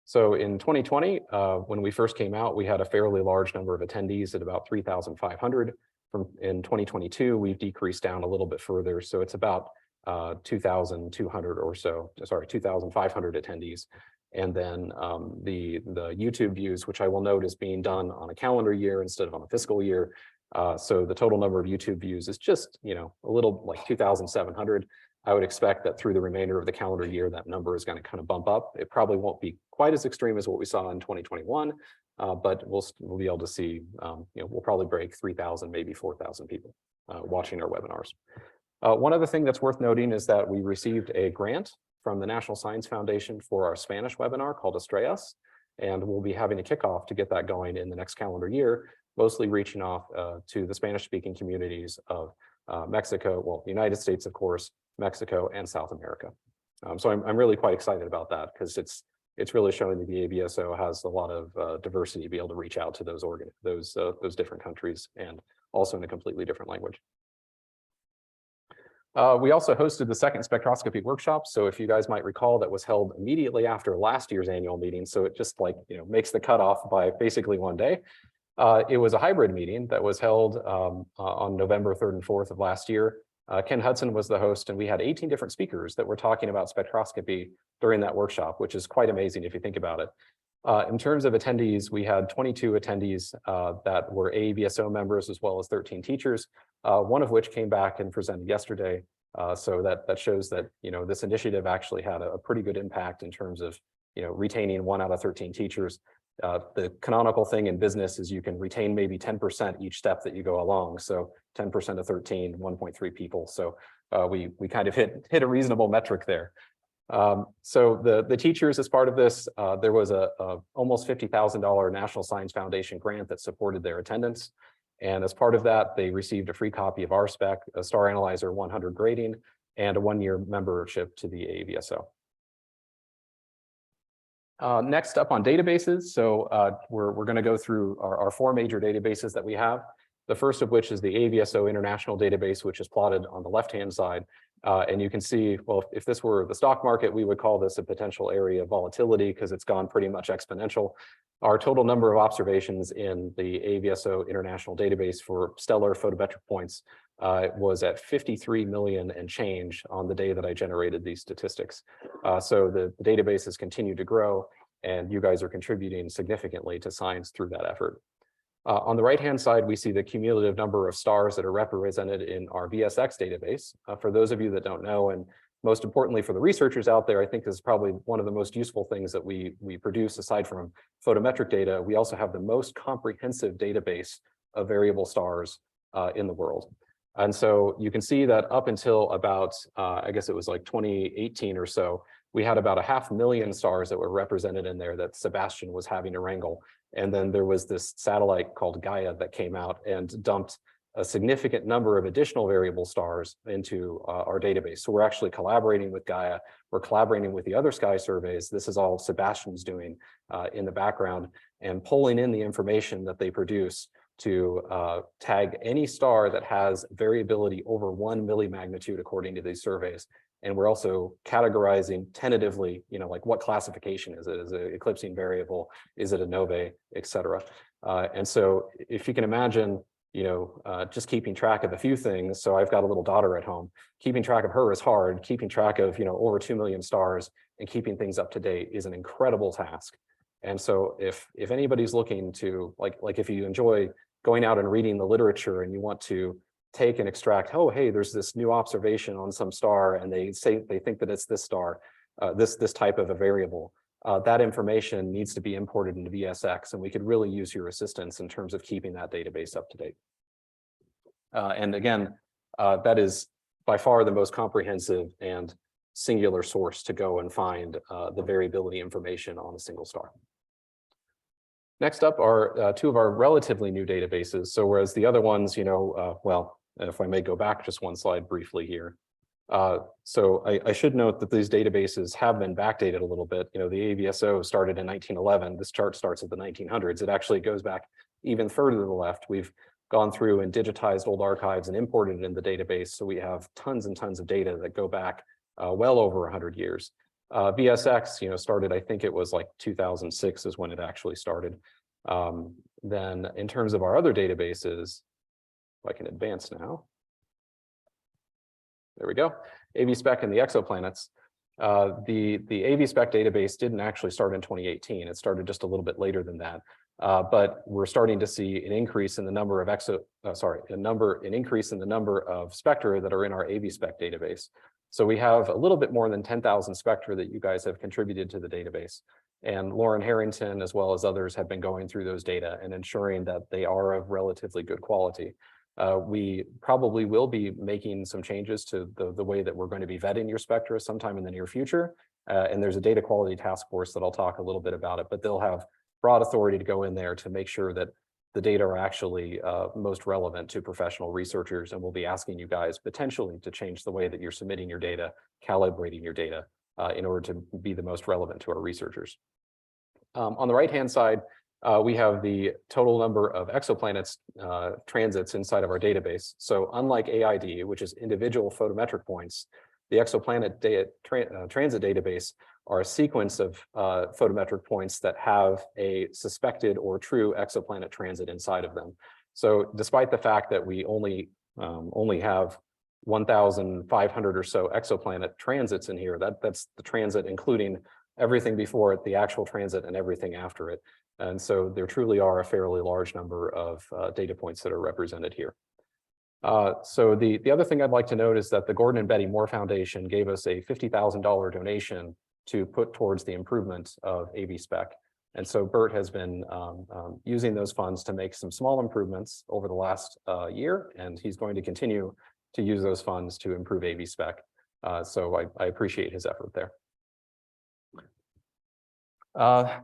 So in 2020, when we first came out, we had a fairly large number of attendees at about 3,500. In 2022, we've decreased down a little bit further. So it's about 2,200 or so, sorry, 2,500 attendees. And then the YouTube views, which I will note is being done on a calendar year instead of on a fiscal year. So the total number of YouTube views is just, a little like 2,700. I would expect that through the remainder of the calendar year, that number is going to kind of bump up. It probably won't be quite as extreme as what we saw in 2021, but we'll be able to see, we'll probably break 3,000, maybe 4,000 people watching our webinars. One other thing that's worth noting is that we received a grant from the National Science Foundation for our Spanish webinar called Estrellas, and we'll be having a kickoff to get that going in the next calendar year, mostly reaching off to the Spanish-speaking communities of Mexico, well, the United States, of course, Mexico, and South America. So I'm really quite excited about that because it's really showing that the AVSO has a lot of diversity to be able to reach out to those different countries and also in a completely different language. We also hosted the second spectroscopy workshop. So if you guys might recall, that was held immediately after last year's annual meeting. So it just makes the cutoff by basically one day. It was a hybrid meeting that was held on November 3rd and 4th of last year. Ken Hudson was the host, and we had 18 different speakers that were talking about spectroscopy during that workshop, which is quite amazing if you think about it. In terms of attendees, we had 22 attendees that were AVSO members, as well as 13 teachers, one of which came back and presented yesterday. So that shows that this initiative actually had a pretty good impact in terms of retaining 1 out of 13 teachers. The canonical thing in business is you can retain maybe 10% each step that you go along. So 10% of 13, 1.3 people. So we kind of hit a reasonable metric there. So the teachers, as part of this, there was a almost $50,000 National Science Foundation grant that supported their attendance. And as part of that, they received a free copy of our spec, a Star Analyzer 100 grading, and a 1-year membership to the AVSO. Next up on databases. So we're going to go through our 4 major databases that we have. The first of which is the AVSO International Database, which is plotted on the left-hand side. And you can see, well, if this were the stock market, we would call this a potential area of volatility because it's gone pretty much exponential. Our total number of observations in the AVSO International Database for stellar photometric points was at 53 million and change on the day that I generated these statistics. So the database has continued to grow, and you guys are contributing significantly to science through that effort. On the right-hand side, we see the cumulative number of stars that are represented in our VSX database. For those of you that don't know, and most importantly for the researchers out there, I think this is probably one of the most useful things that we produce aside from photometric data. We also have the most comprehensive database of variable stars in the world. And so you can see that up until about, I guess it was like 2018 or so, we had about 500,000 stars that were represented in there that Sebastian was having to wrangle. And then there was this satellite called Gaia that came out and dumped a significant number of additional variable stars into our database. So we're actually collaborating with Gaia. We're collaborating with the other sky surveys. This is all Sebastian's doing in the background and pulling in the information that they produce to tag any star that has variability over 1 millimagnitude according to these surveys. And we're also categorizing tentatively, like what classification is it? Is it an eclipsing variable? Is it a novae, et cetera? And so if you can imagine, just keeping track of a few things. So I've got a little daughter at home. Keeping track of her is hard. Keeping track of, over 2 million stars and keeping things up to date is an incredible task. And so if anybody's looking to, like if you enjoy going out and reading the literature and you want to take and extract, oh, hey, there's this new observation on some star and they think that it's this star, this type of a variable. That information needs to be imported into VSX, and we could really use your assistance in terms of keeping that database up to date. And again, that is by far the most comprehensive and singular source to go and find the variability information on a single star. Next up are two of our relatively new databases. So whereas the other ones, well, if I may go back just one slide briefly here. So I should note that these databases have been backdated a little bit. The AVSO started in 1911. This chart starts at the 1900s. It actually goes back even further to the left. We've gone through and digitized old archives and imported it in the database. So we have tons and tons of data that go back well over 100 years. VSX, started, I think it was like 2006 is when it actually started. Then in terms of our other databases, if I can advance now. There we go. AVSpec and the exoplanets. The AVSpec database didn't actually start in 2018. It started just a little bit later than that. But we're starting to see an increase in the number of increase in the number of spectra that are in our AVSpec database. So we have a little bit more than 10,000 spectra that you guys have contributed to the database. And Lauren Harrington, as well as others, have been going through those data and ensuring that they are of relatively good quality. We probably will be making some changes to the way that we're going to be vetting your spectra sometime in the near future. And there's a data quality task force that I'll talk a little bit about it, but they'll have broad authority to go in there to make sure that the data are actually most relevant to professional researchers. And we'll be asking you guys potentially to change the way that you're submitting your data, calibrating your data in order to be the most relevant to our researchers. On the right-hand side, we have the total number of exoplanets transits inside of our database. So unlike AID, which is individual photometric points, the exoplanet transit database are a sequence of photometric points that have a suspected or true exoplanet transit inside of them. So despite the fact that we only have 1,500 or so exoplanet transits in here, that's the transit including everything before it, the actual transit, and everything after it. And so there truly are a fairly large number of data points that are represented here. So the other thing I'd like to note is that the Gordon and Betty Moore Foundation gave us a $50,000 donation to put towards the improvement of AVSpec. And so Bert has been using those funds to make some small improvements over the last year, and he's going to continue to use those funds to improve AVSpec. So I appreciate his effort there.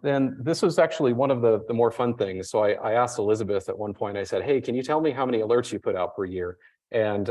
Then this was actually one of the more fun things. So I asked Elizabeth at one point, I said, hey, can you tell me how many alerts you put out per year? And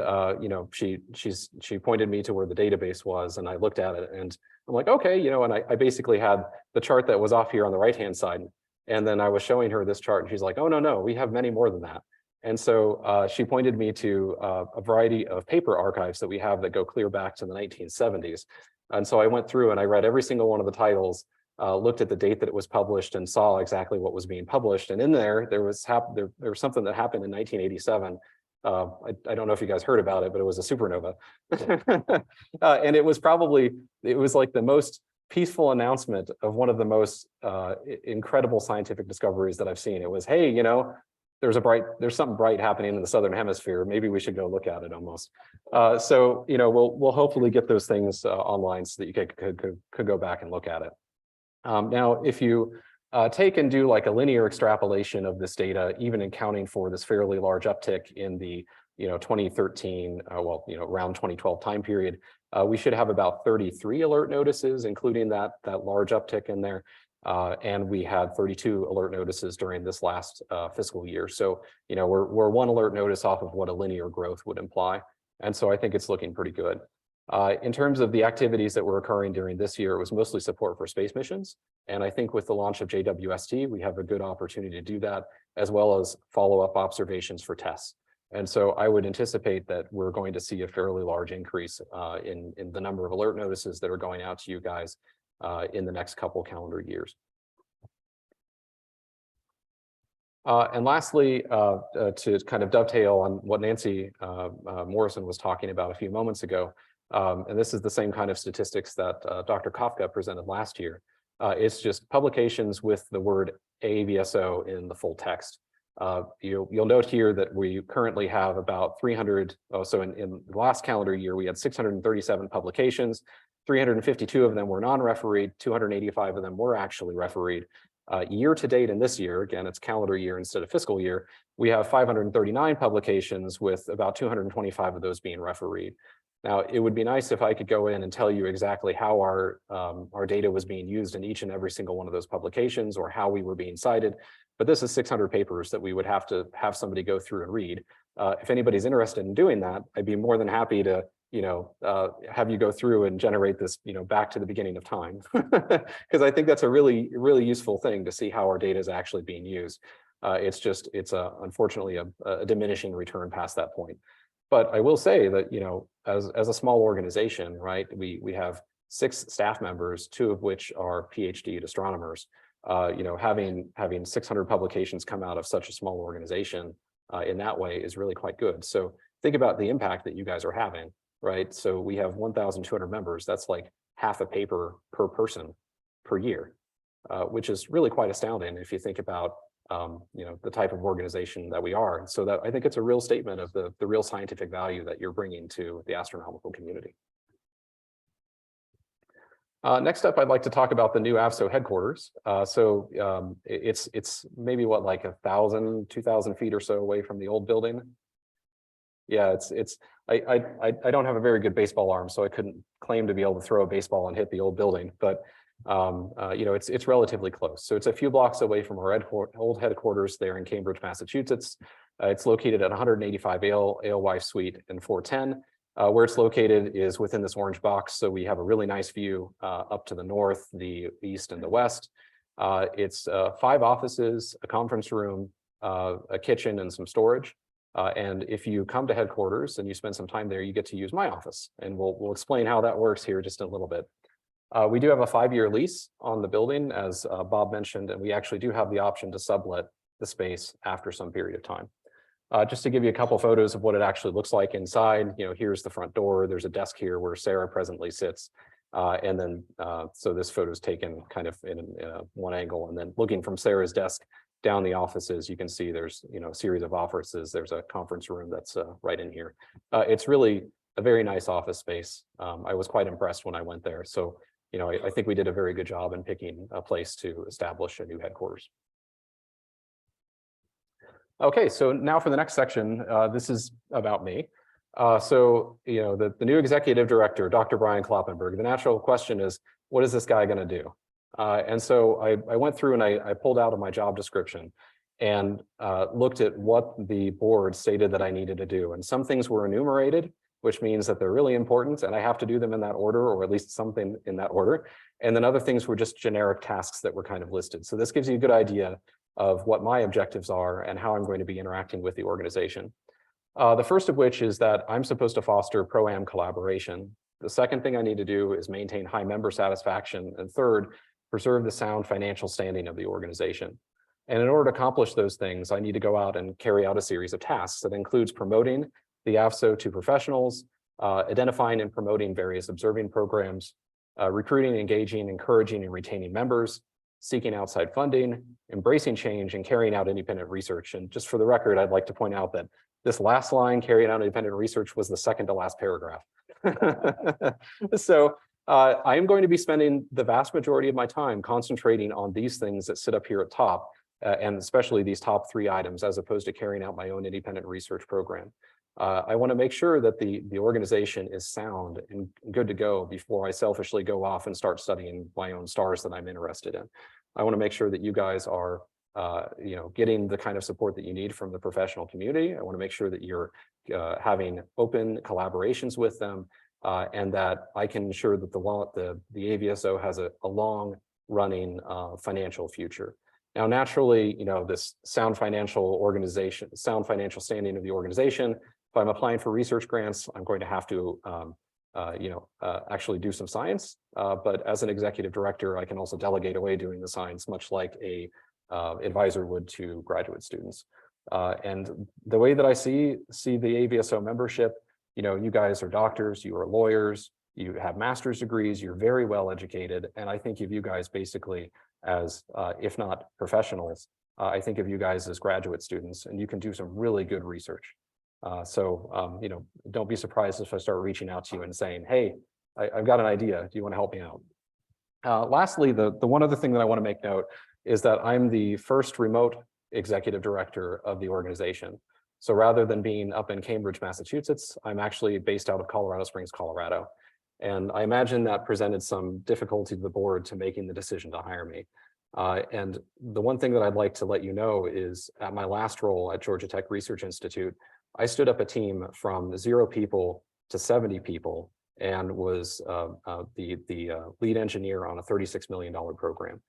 she pointed me to where the database was, and I looked at it and I'm like, okay, and I basically had the chart that was off here on the right-hand side. And then I was showing her this chart and she's like, oh, no, we have many more than that. And so she pointed me to a variety of paper archives that we have that go clear back to the 1970s. And so I went through and I read every single one of the titles, looked at the date that it was published and saw exactly what was being published. And in there was something that happened in 1987. I don't know if you guys heard about it, but it was a supernova. And it was like the most peaceful announcement of one of the most incredible scientific discoveries that I've seen. It was, hey, there's something bright happening in the Southern Hemisphere. Maybe we should go look at it almost. So, we'll hopefully get those things online so that you could go back and look at it. Now, if you take and do like a linear extrapolation of this data, even accounting for this fairly large uptick in the 2013, around 2012 time period, we should have about 33 alert notices, including that large uptick in there. And we had 32 alert notices during this last fiscal year. So, we're one alert notice off of what a linear growth would imply. And so I think it's looking pretty good. In terms of the activities that were occurring during this year, it was mostly support for space missions. And I think with the launch of JWST, we have a good opportunity to do that, as well as follow-up observations for tests. And so I would anticipate that we're going to see a fairly large increase in the number of alert notices that are going out to you guys in the next couple calendar years. And lastly, to kind of dovetail on what Nancy Morrison was talking about a few moments ago, and this is the same kind of statistics that Dr. Kafka presented last year. It's just publications with the word AVSO in the full text. You'll note here that we currently have about 300. So in the last calendar year, we had 637 publications. 352 of them were non-refereed. 285 of them were actually refereed. Year to date in this year, again, it's calendar year instead of fiscal year, we have 539 publications with about 225 of those being refereed. Now, it would be nice if I could go in and tell you exactly how our data was being used in each and every single one of those publications or how we were being cited. but this is 600 papers that we would have to have somebody go through and read. If anybody's interested in doing that, I'd be more than happy to, have you go through and generate this, back to the beginning of time. Because I think that's a really, really useful thing to see how our data is actually being used. It's unfortunately a diminishing return past that point. But I will say that, as a small organization, right, we have 6 staff members, 2 of which are PhD astronomers. Having 600 publications come out of such a small organization in that way is really quite good. So think about the impact that you guys are having, right? So we have 1,200 members. That's like half a paper per person per year, which is really quite astounding if you think about the type of organization that we are. So that I think it's a real statement of the real scientific value that you're bringing to the astronomical community. Next up, I'd like to talk about the new AVSO headquarters. It's maybe what, like 1,000, 2,000 feet or so away from the old building. Yeah, I don't have a very good baseball arm, so I couldn't claim to be able to throw a baseball and hit the old building, but it's relatively close. So it's a few blocks away from our old headquarters there in Cambridge, Massachusetts. It's located at 185 Alewife Suite in 410. Where it's located is within this orange box. So we have a really nice view up to the north, the east, and the west. It's 5 offices, a conference room, a kitchen, and some storage. And if you come to headquarters and you spend some time there, you get to use my office. And we'll explain how that works here just in a little bit. We do have a 5-year lease on the building, as Bob mentioned, and we actually do have the option to sublet the space after some period of time. Just to give you a couple photos of what it actually looks like inside, here's the front door. There's a desk here where Sarah presently sits. And then, so this photo is taken kind of in one angle, and then looking from Sarah's desk down the offices, you can see there's, a series of offices. There's a conference room that's right in here. It's really a very nice office space. I was quite impressed when I went there. So, I think we did a very good job in picking a place to establish a new headquarters. Okay, so now for the next section, this is about me. The new executive director, Dr. Brian Kloppenberg, the natural question is, what is this guy going to do? And so I went through and I pulled out of my job description and looked at what the board stated that I needed to do. And some things were enumerated, which means that they're really important and I have to do them in that order, or at least something in that order. And then other things were just generic tasks that were kind of listed. So this gives you a good idea of what my objectives are and how I'm going to be interacting with the organization. The first of which is that I'm supposed to foster pro-am collaboration. The second thing I need to do is maintain high member satisfaction. And third, preserve the sound financial standing of the organization. And in order to accomplish those things, I need to go out and carry out a series of tasks that includes promoting the AVSO to professionals, identifying and promoting various observing programs, recruiting, engaging, encouraging, and retaining members, seeking outside funding, embracing change, and carrying out independent research. And just for the record, I'd like to point out that this last line, carrying out independent research, was the second to last paragraph. So I am going to be spending the vast majority of my time concentrating on these things that sit up here at top, and especially these top 3 items, as opposed to carrying out my own independent research program. I want to make sure that the organization is sound and good to go before I selfishly go off and start studying my own stars that I'm interested in. I want to make sure that you guys are, getting the kind of support that you need from the professional community. I want to make sure that you're having open collaborations with them, and that I can ensure that the AVSO has a long-running financial future. Now, naturally, this sound financial standing of the organization. If I'm applying for research grants, I'm going to have to, actually do some science. But as an executive director, I can also delegate away doing the science, much like a advisor would to graduate students. And the way that I see the AVSO membership, you guys are doctors, you are lawyers, you have master's degrees, you're very well educated, and I think of you guys basically as, if not professionals, I think of you guys as graduate students, and you can do some really good research. Don't be surprised if I start reaching out to you and saying, hey, I've got an idea. Do you want to help me out? Lastly, the one other thing that I want to make note is that I'm the first remote executive director of the organization. So rather than being up in Cambridge, Massachusetts, I'm actually based out of Colorado Springs, Colorado. And I imagine that presented some difficulty to the board to making the decision to hire me. And the one thing that I'd like to let you know is at my last role at Georgia Tech Research Institute, I stood up a team from 0 people to 70 people and was the lead engineer on a $36 million program.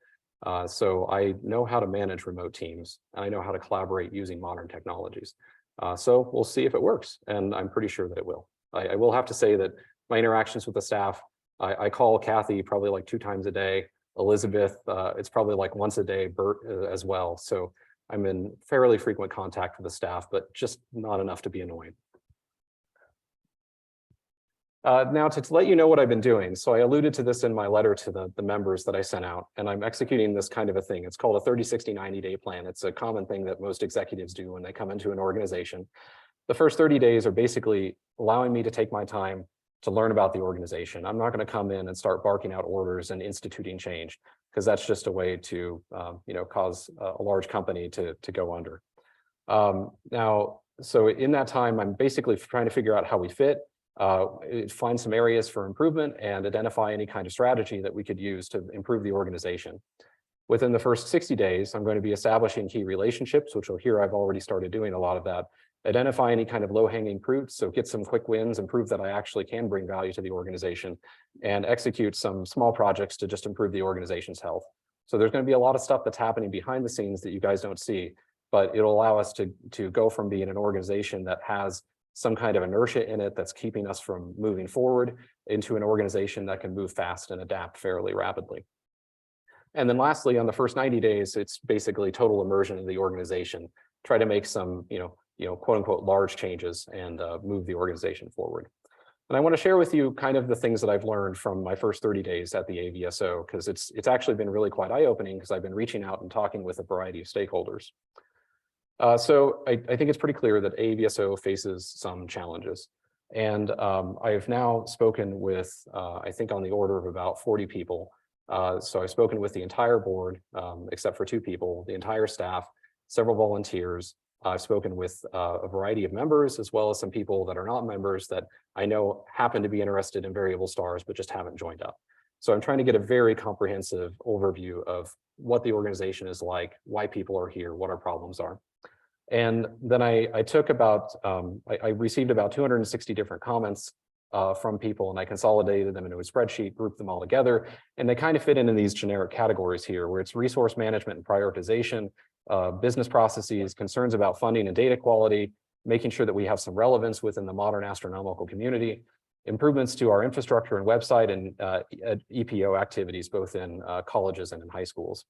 So I know how to manage remote teams, and I know how to collaborate using modern technologies. So we'll see if it works, and I'm pretty sure that it will. I will have to say that my interactions with the staff, I call Kathy probably like 2 times a day. Elizabeth, it's probably like once a day, Bert as well. So I'm in fairly frequent contact with the staff, but just not enough to be annoying. Now to let you know what I've been doing. So I alluded to this in my letter to the members that I sent out, and I'm executing this kind of a thing. It's called a 30, 60, 90-day plan. It's a common thing that most executives do when they come into an organization. The first 30 days are basically allowing me to take my time to learn about the organization. I'm not going to come in and start barking out orders and instituting change, because that's just a way to cause a large company to go under. Now, so in that time, I'm basically trying to figure out how we fit, find some areas for improvement, and identify any kind of strategy that we could use to improve the organization. Within the first 60 days, I'm going to be establishing key relationships, which you'll hear I've already started doing a lot of that. Identify any kind of low-hanging fruits, so get some quick wins and prove that I actually can bring value to the organization, and execute some small projects to just improve the organization's health. So there's going to be a lot of stuff that's happening behind the scenes that you guys don't see, but it'll allow us to go from being an organization that has some kind of inertia in it that's keeping us from moving forward into an organization that can move fast and adapt fairly rapidly. And then lastly, on the first 90 days, it's basically total immersion in the organization. Try to make some, quote unquote, large changes and move the organization forward. And I want to share with you kind of the things that I've learned from my first 30 days at the AVSO, because it's actually been really quite eye-opening, because I've been reaching out and talking with a variety of stakeholders. So I think it's pretty clear that AVSO faces some challenges. And I've now spoken with, I think on the order of about 40 people. So I've spoken with the entire board, except for 2 people, the entire staff, several volunteers. I've spoken with a variety of members, as well as some people that are not members that I know happen to be interested in variable stars, but just haven't joined up. So I'm trying to get a very comprehensive overview of what the organization is like, why people are here, what our problems are. And then I took about, I received about 260 different comments from people, and I consolidated them into a spreadsheet, grouped them all together, and they kind of fit into these generic categories here, where it's resource management and prioritization, business processes, concerns about funding and data quality, making sure that we have some relevance within the modern astronomical community, improvements to our infrastructure and website, and EPO activities, both in colleges and in high schools.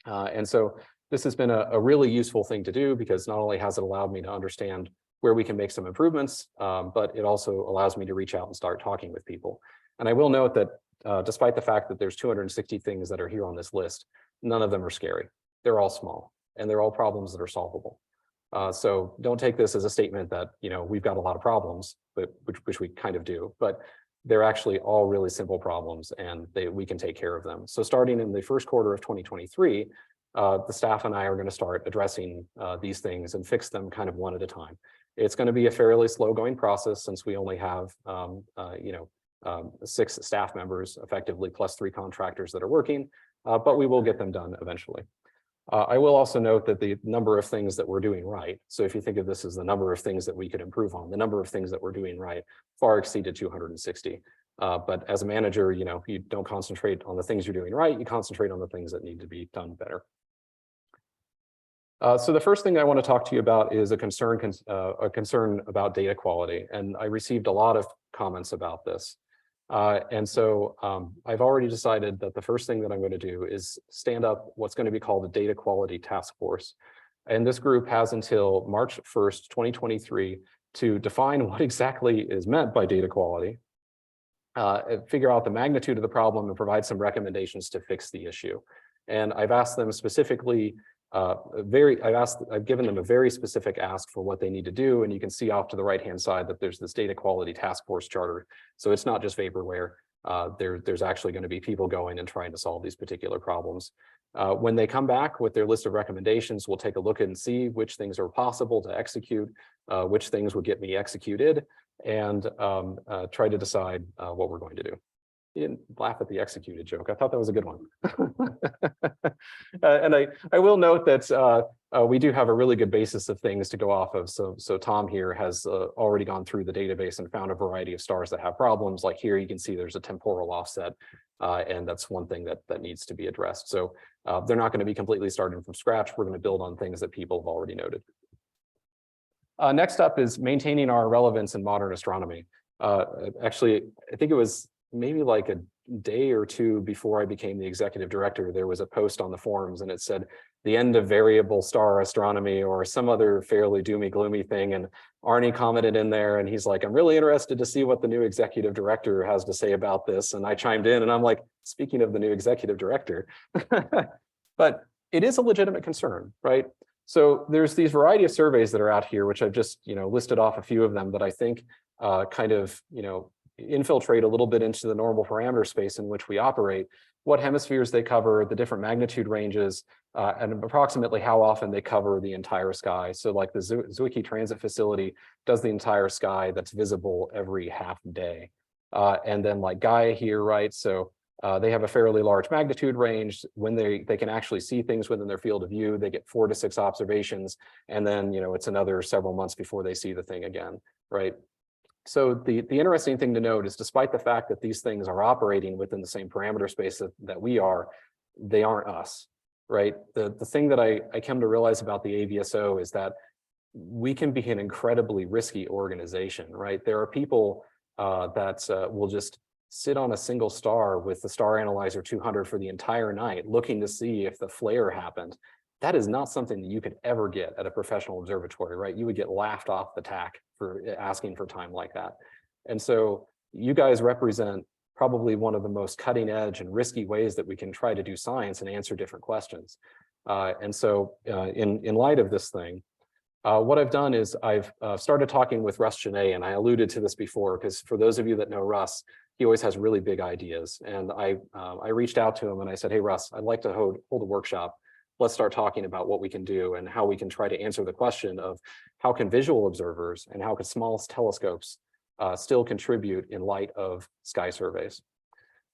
And so this has been a really useful thing to do, because not only has it allowed me to understand where we can make some improvements, but it also allows me to reach out and start talking with people. And I will note that despite the fact that there's 260 things that are here on this list, none of them are scary. They're all small, and they're all problems that are solvable. So don't take this as a statement that, we've got a lot of problems, but which we kind of do, but they're actually all really simple problems, and we can take care of them. So starting in the first quarter of 2023, the staff and I are going to start addressing these things and fix them kind of one at a time. It's going to be a fairly slow going process, since we only have 6 staff members effectively, plus 3 contractors that are working, but we will get them done eventually. I will also note that the number of things that we're doing right, so if you think of this as the number of things that we could improve on, the number of things that we're doing right far exceeded 260. But as a manager, you don't concentrate on the things you're doing right, you concentrate on the things that need to be done better. So the first thing I want to talk to you about is a concern about data quality, and I received a lot of comments about this. And so I've already decided that the first thing that I'm going to do is stand up what's going to be called a data quality task force. And this group has until March 1st, 2023 to define what exactly is meant by data quality, figure out the magnitude of the problem, and provide some recommendations to fix the issue. And I've asked them specifically, I've given them a very specific ask for what they need to do, and you can see off to the right-hand side that there's this data quality task force charter. So it's not just vaporware. There's actually going to be people going and trying to solve these particular problems. When they come back with their list of recommendations, we'll take a look and see which things are possible to execute, which things would get me executed, and try to decide what we're going to do. You didn't laugh at the executed joke. I thought that was a good one. And I will note that we do have a really good basis of things to go off of. So Tom here has already gone through the database and found a variety of stars that have problems. Like here, you can see there's a temporal offset, and that's one thing that needs to be addressed. So they're not going to be completely starting from scratch. We're going to build on things that people have already noted. Next up is maintaining our relevance in modern astronomy. Actually, I think it was maybe like a day or two before I became the executive director, there was a post on the forums and it said the end of variable star astronomy or some other fairly doomy gloomy thing. And Arnie commented in there and he's like, I'm really interested to see what the new executive director has to say about this. And I chimed in and I'm like, speaking of the new executive director, but it is a legitimate concern, right? So there's these variety of surveys that are out here, which I've just, listed off a few of them that I think kind of, infiltrate a little bit into the normal parameter space in which we operate, what hemispheres they cover, the different magnitude ranges, and approximately how often they cover the entire sky. So like the Zwicky Transit Facility does the entire sky that's visible every half day. And then like Gaia here, right? So they have a fairly large magnitude range. When they can actually see things within their field of view, they get 4 to 6 observations. And then, it's another several months before they see the thing again, right? So the interesting thing to note is despite the fact that these things are operating within the same parameter space that we are, they aren't us, right? The thing that I come to realize about the AVSO is that we can be an incredibly risky organization, right? There are people that will just sit on a single star with the Star Analyzer 200 for the entire night, looking to see if the flare happened. That is not something that you could ever get at a professional observatory, right? You would get laughed off the tack for asking for time like that. And so you guys represent probably one of the most cutting edge and risky ways that we can try to do science and answer different questions. And so in light of this thing, what I've done is I've started talking with Russ Genet, and I alluded to this before, because for those of you that know Russ, he always has really big ideas. And I reached out to him and I said, hey, Russ, I'd like to hold a workshop. Let's start talking about what we can do and how we can try to answer the question of how can visual observers and how can small telescopes still contribute in light of sky surveys.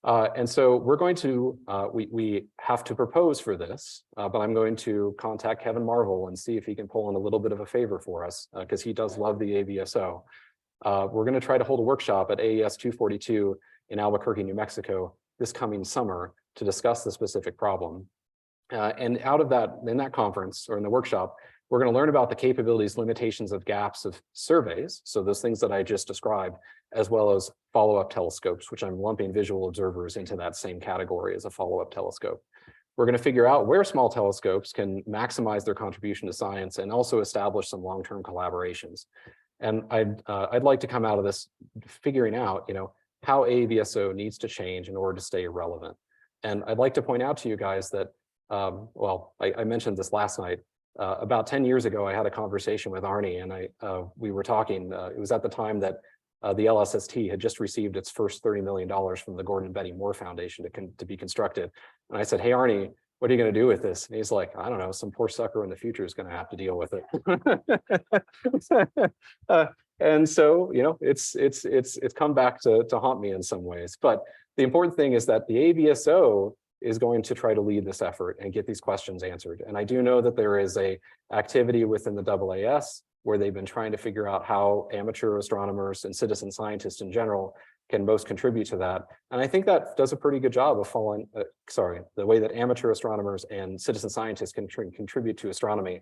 And so we're going to, we have to propose for this, but I'm going to contact Kevin Marvel and see if he can pull in a little bit of a favor for us, because he does love the AVSO. We're going to try to hold a workshop at AES 242 in Albuquerque, New Mexico this coming summer to discuss the specific problem. And out of that, in that conference or in the workshop, we're going to learn about the capabilities, limitations of gaps of surveys. So those things that I just described, as well as follow-up telescopes, which I'm lumping visual observers into that same category as a follow-up telescope. We're going to figure out where small telescopes can maximize their contribution to science and also establish some long-term collaborations. And I'd like to come out of this figuring out, how AVSO needs to change in order to stay relevant. And I'd like to point out to you guys that well, I mentioned this last night. About 10 years ago, I had a conversation with Arnie, and we were talking. It was at the time that the LSST had just received its first $30 million from the Gordon and Betty Moore Foundation to be constructed. And I said, hey, Arnie, what are you going to do with this? And he's like, I don't know, some poor sucker in the future is going to have to deal with it. And so, it's come back to haunt me in some ways. But the important thing is that the AVSO is going to try to lead this effort and get these questions answered. And I do know that there is a activity within the AAS where they've been trying to figure out how amateur astronomers and citizen scientists in general can most contribute to that. And I think that does a pretty good job of following, the way that amateur astronomers and citizen scientists can contribute to astronomy.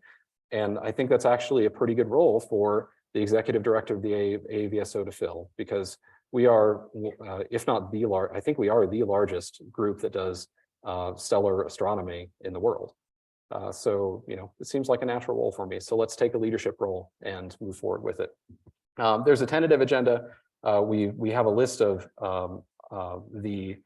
And I think that's actually a pretty good role for the executive director of the AVSO to fill, because we are, if not the large, I think we are the largest group that does stellar astronomy in the world. So, it seems like a natural role for me. So let's take a leadership role and move forward with it. There's a tentative agenda. We have a list of the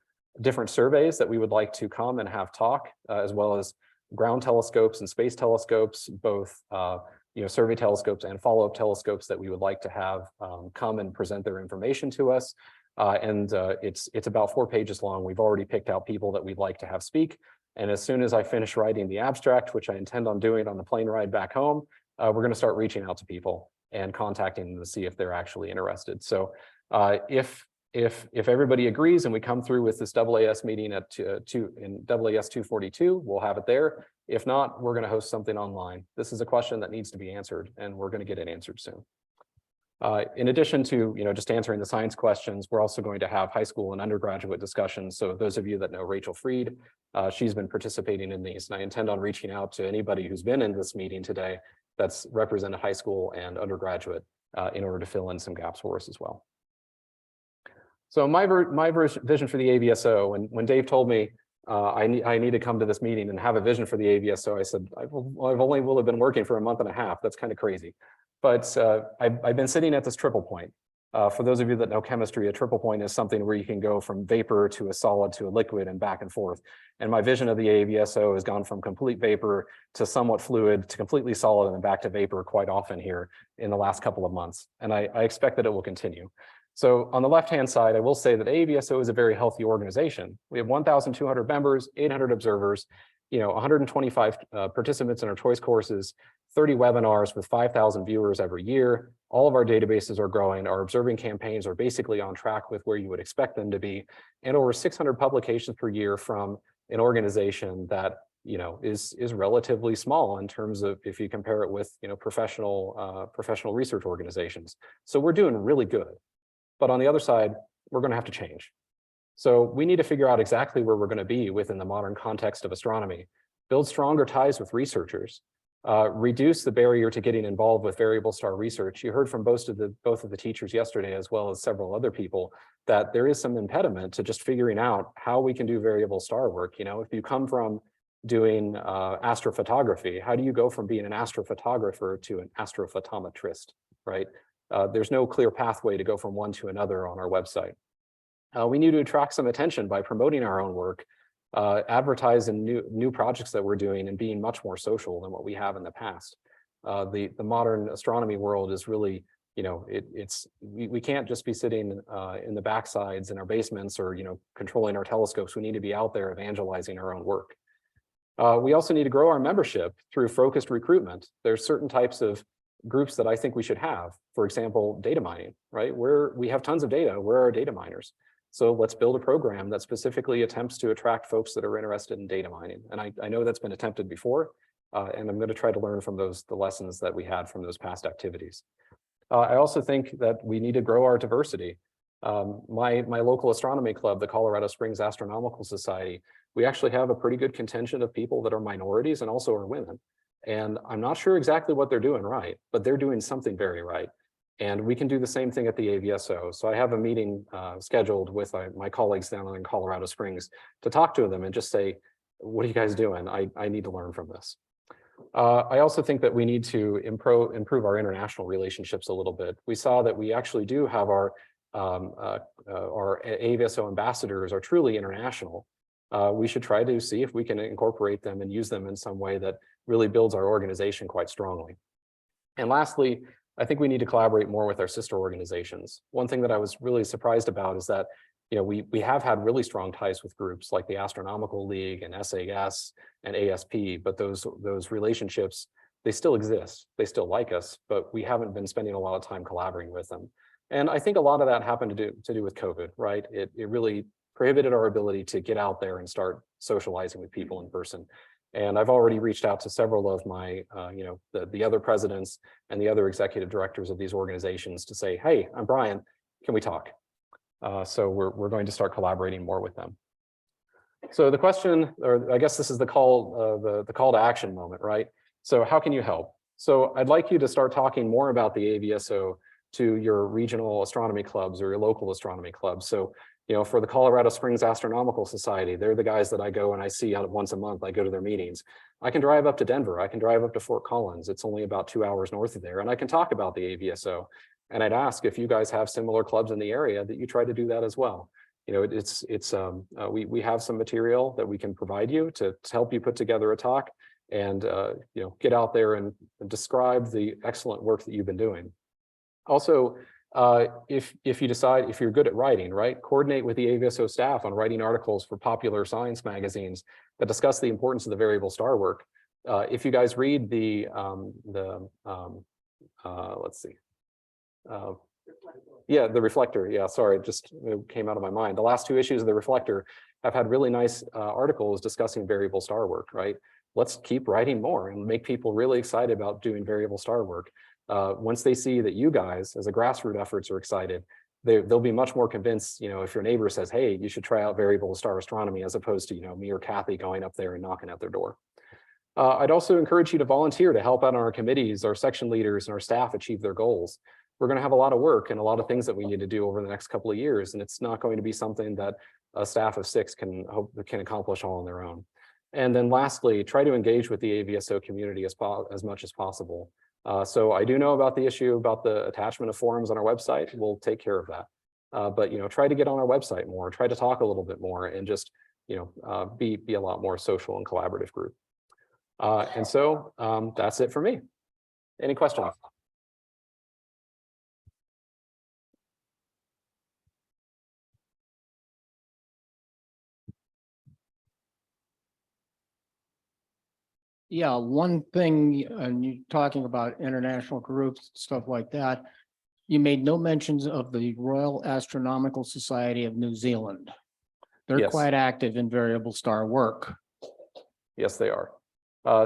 different surveys that we would like to come and have talk, as well as ground telescopes and space telescopes, both survey telescopes and follow-up telescopes that we would like to have come and present their information to us. It's about 4 pages long. We've already picked out people that we'd like to have speak. And as soon as I finish writing the abstract, which I intend on doing on the plane ride back home, we're going to start reaching out to people and contacting them to see if they're actually interested. So if If everybody agrees and we come through with this AAS meeting at AAS 242, we'll have it there. If not, we're going to host something online. This is a question that needs to be answered, and we're going to get it answered soon. In addition to just answering the science questions, we're also going to have high school and undergraduate discussions. So those of you that know Rachel Freed, she's been participating in these, and I intend on reaching out to anybody who's been in this meeting today that's represented high school and undergraduate in order to fill in some gaps for us as well. So my vision for the AVSO, when Dave told me I need to come to this meeting and have a vision for the AVSO, I said, I've only will have been working for a month and a half. That's kind of crazy. But I've been sitting at this triple point. For those of you that know chemistry, a triple point is something where you can go from vapor to a solid to a liquid and back and forth. And my vision of the AVSO has gone from complete vapor to somewhat fluid to completely solid and then back to vapor quite often here in the last couple of months. And I expect that it will continue. So on the left-hand side, I will say that AVSO is a very healthy organization. We have 1,200 members, 800 observers, 125 participants in our choice courses, 30 webinars with 5,000 viewers every year. All of our databases are growing. Our observing campaigns are basically on track with where you would expect them to be, and over 600 publications per year from an organization that is relatively small in terms of if you compare it with professional research organizations. So we're doing really good. But on the other side, we're going to have to change. So we need to figure out exactly where we're going to be within the modern context of astronomy, build stronger ties with researchers, reduce the barrier to getting involved with variable star research. You heard from both of the teachers yesterday, as well as several other people, that there is some impediment to just figuring out how we can do variable star work. If you come from doing astrophotography, how do you go from being an astrophotographer to an astrophotometrist, right? There's no clear pathway to go from one to another on our website. We need to attract some attention by promoting our own work, advertising new projects that we're doing, and being much more social than what we have in the past. The modern astronomy world is really, we can't just be sitting in the backsides in our basements or controlling our telescopes. We need to be out there evangelizing our own work. We also need to grow our membership through focused recruitment. There's certain types of groups that I think we should have. For example, data mining, right? We have tons of data. Where are our data miners? So let's build a program that specifically attempts to attract folks that are interested in data mining. And I know that's been attempted before, and I'm going to try to learn from the lessons that we had from those past activities. I also think that we need to grow our diversity. My local astronomy club, the Colorado Springs Astronomical Society, we actually have a pretty good contingent of people that are minorities and also are women. And I'm not sure exactly what they're doing right, but they're doing something very right. And we can do the same thing at the AVSO. So I have a meeting scheduled with my colleagues down in Colorado Springs to talk to them and just say, what are you guys doing? I need to learn from this. I also think that we need to improve our international relationships a little bit. We saw that we actually do have our AVSO ambassadors are truly international. We should try to see if we can incorporate them and use them in some way that really builds our organization quite strongly. And lastly, I think we need to collaborate more with our sister organizations. One thing that I was really surprised about is that we have had really strong ties with groups like the Astronomical League and SAS and ASP, but those relationships, they still exist. They still like us, but we haven't been spending a lot of time collaborating with them. And I think a lot of that happened to do with COVID, right? It really prohibited our ability to get out there and start socializing with people in person. And I've already reached out to several of my, the other presidents and the other executive directors of these organizations to say, hey, I'm Brian, can we talk? So we're going to start collaborating more with them. So the question, or I guess this is the call to action moment, right? So how can you help? So I'd like you to start talking more about the AVSO to your regional astronomy clubs or your local astronomy clubs. So for the Colorado Springs Astronomical Society, they're the guys that I go and I see out once a month. I go to their meetings. I can drive up to Denver. I can drive up to Fort Collins. It's only about 2 hours north of there. And I can talk about the AVSO. And I'd ask if you guys have similar clubs in the area that you try to do that as well. We have some material that we can provide you to help you put together a talk and get out there and describe the excellent work that you've been doing. Also, if you decide, if you're good at writing, right, coordinate with the AVSO staff on writing articles for popular science magazines that discuss the importance of the variable star work. If you guys read let's see, Yeah, the reflector. Yeah, sorry, it just came out of my mind. The last two issues of the reflector have had really nice articles discussing variable star work, right? Let's keep writing more and make people really excited about doing variable star work. Once they see that you guys as a grassroots efforts are excited, they'll be much more convinced, you know, if your neighbor says, hey, you should try out variable star astronomy, as opposed to, you know, me or Kathy going up there and knocking at their door. I'd also encourage you to volunteer to help out on our committees, our section leaders and our staff achieve their goals. We're going to have a lot of work and a lot of things that we need to do over the next couple of years. And it's not going to be something that a staff of 6 can accomplish all on their own. And then lastly, try to engage with the AVSO community as much as possible. So I do know about the issue about the attachment of forums on our website. We'll take care of that. But, you know, try to get on our website more, try to talk a little bit more and just, you know, be a lot more social and collaborative group. And so that's it for me. Any questions? Yeah, one thing, and you talking about international groups, stuff like that. You made no mentions of the Royal Astronomical Society of New Zealand. They're Yes. quite active in variable star work. Yes, they are.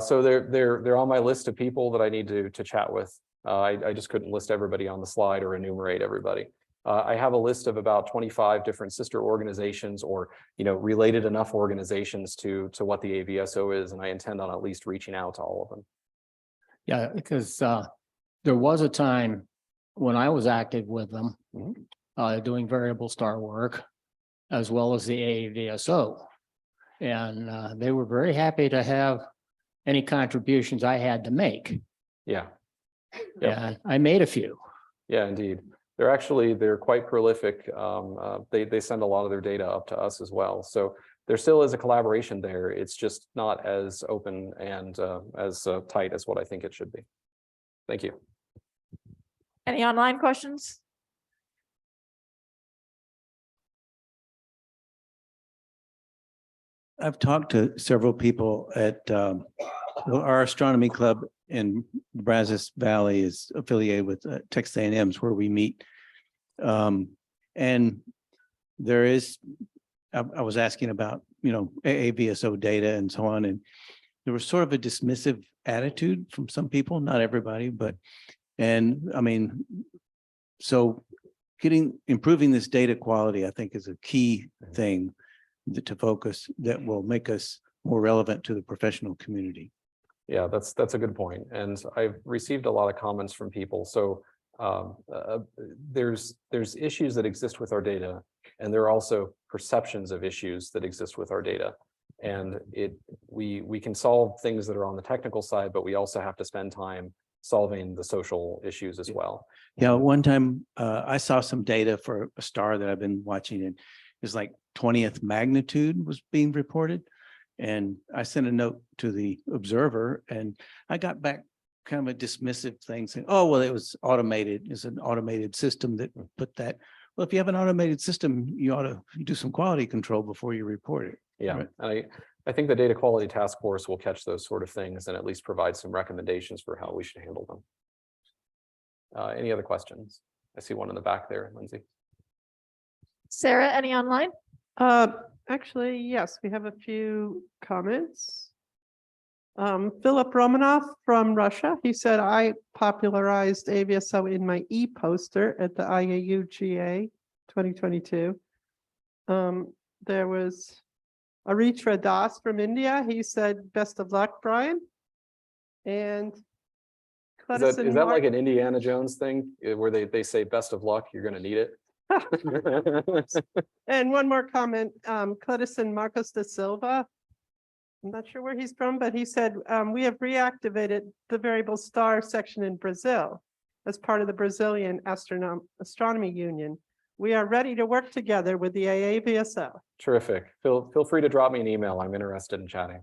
So they're on my list of people that I need to chat with. I just couldn't list everybody on the slide or enumerate everybody. I have a list of about 25 different sister organizations or, you know, related enough organizations to what the AVSO is, and I intend on at least reaching out to all of them. Yeah, because there was a time when I was active with them, doing variable star work, as well as the AVSO. And they were very happy to have any contributions I had to make. Yeah. Yeah, I made a few. Yeah, indeed. They're quite prolific. They send a lot of their data up to us as well. So there still is a collaboration there. It's just not as open and as tight as what I think it should be. Thank you. Any online questions? I've talked to several people at our astronomy club in Brazos Valley is affiliated with Texas A&M's where we meet. And there is, I was asking about, you know, AVSO data and so on, and there was sort of a dismissive attitude from some people, not everybody, but, and I mean, so improving this data quality, I think is a key thing to focus that will make us more relevant to the professional community. Yeah, that's a good point. And I've received a lot of comments from people. So there's issues that exist with our data, and there are also perceptions of issues that exist with our data. And we can solve things that are on the technical side, but we also have to spend time solving the social issues as well. Yeah, one time I saw some data for a star that I've been watching, and it's like 20th magnitude was being reported. And I sent a note to the observer and I got back kind of a dismissive thing saying, oh, well, it was automated. It's an automated system that put that. Well, if you have an automated system, you ought to do some quality control before you report it. Yeah, Right. I think the data quality task force will catch those sort of things and at least provide some recommendations for how we should handle them. Any other questions? I see one in the back there, Lindsay. Sarah, any online? Actually, yes, we have a few comments. Philip Romanov from Russia, he said, I popularized AVSO in my e-poster at the IAU GA 2022. There was Aritra Das from India. He said, best of luck, Brian. And Is that like an Indiana Jones thing where they say best of luck, you're going to need it? And one more comment, Cledison Marcos da Silva. I'm not sure where he's from, but he said, we have reactivated the variable star section in Brazil as part of the Brazilian Astronomy Union. We are ready to work together with the AAVSO. Terrific. Feel free to drop me an email. I'm interested in chatting.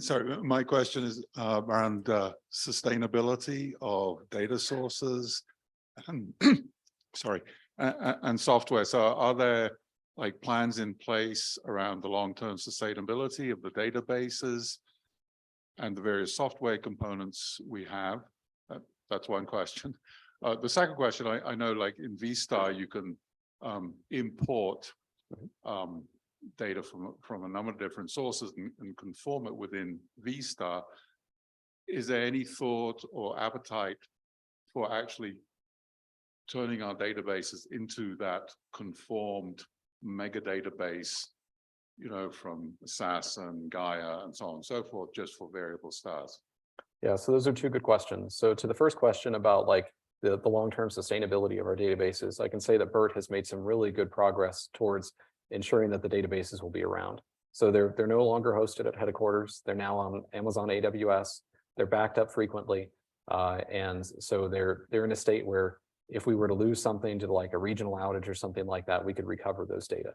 Sorry, my question is around sustainability of data sources and sorry, and software. So are there like plans in place around the long-term sustainability of the databases and the various software components we have? That's one question. The second question, I know like in VStar, you can import data from a number of different sources and conform it within VStar. Is there any thought or appetite for actually turning our databases into that conformed mega database, you know, from SAS and Gaia and so on and so forth, just for variable stars? Yeah, so those are two good questions. So to the first question about like the long-term sustainability of our databases, I can say that BERT has made some really good progress towards ensuring that the databases will be around. So they're no longer hosted at headquarters. They're now on Amazon AWS. They're backed up frequently. And so they're in a state where if we were to lose something to like a regional outage or something like that, we could recover those data.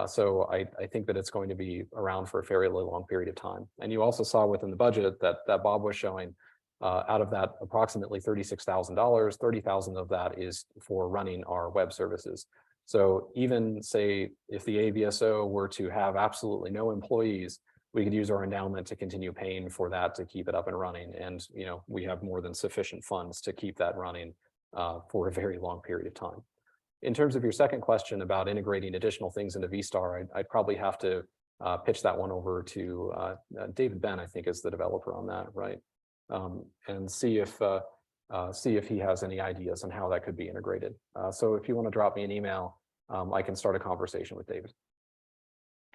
So I think that it's going to be around for a fairly long period of time. And you also saw within the budget that Bob was showing, out of that approximately $36,000, $30,000 of that is for running our web services. So even say if the AVSO were to have absolutely no employees, we could use our endowment to continue paying for that to keep it up and running. And you know, we have more than sufficient funds to keep that running for a very long period of time. In terms of your second question about integrating additional things into VStar, I'd probably have to pitch that one over to David Ben, I think is the developer on that, right? And see if he has any ideas on how that could be integrated. So if you want to drop me an email, I can start a conversation with David.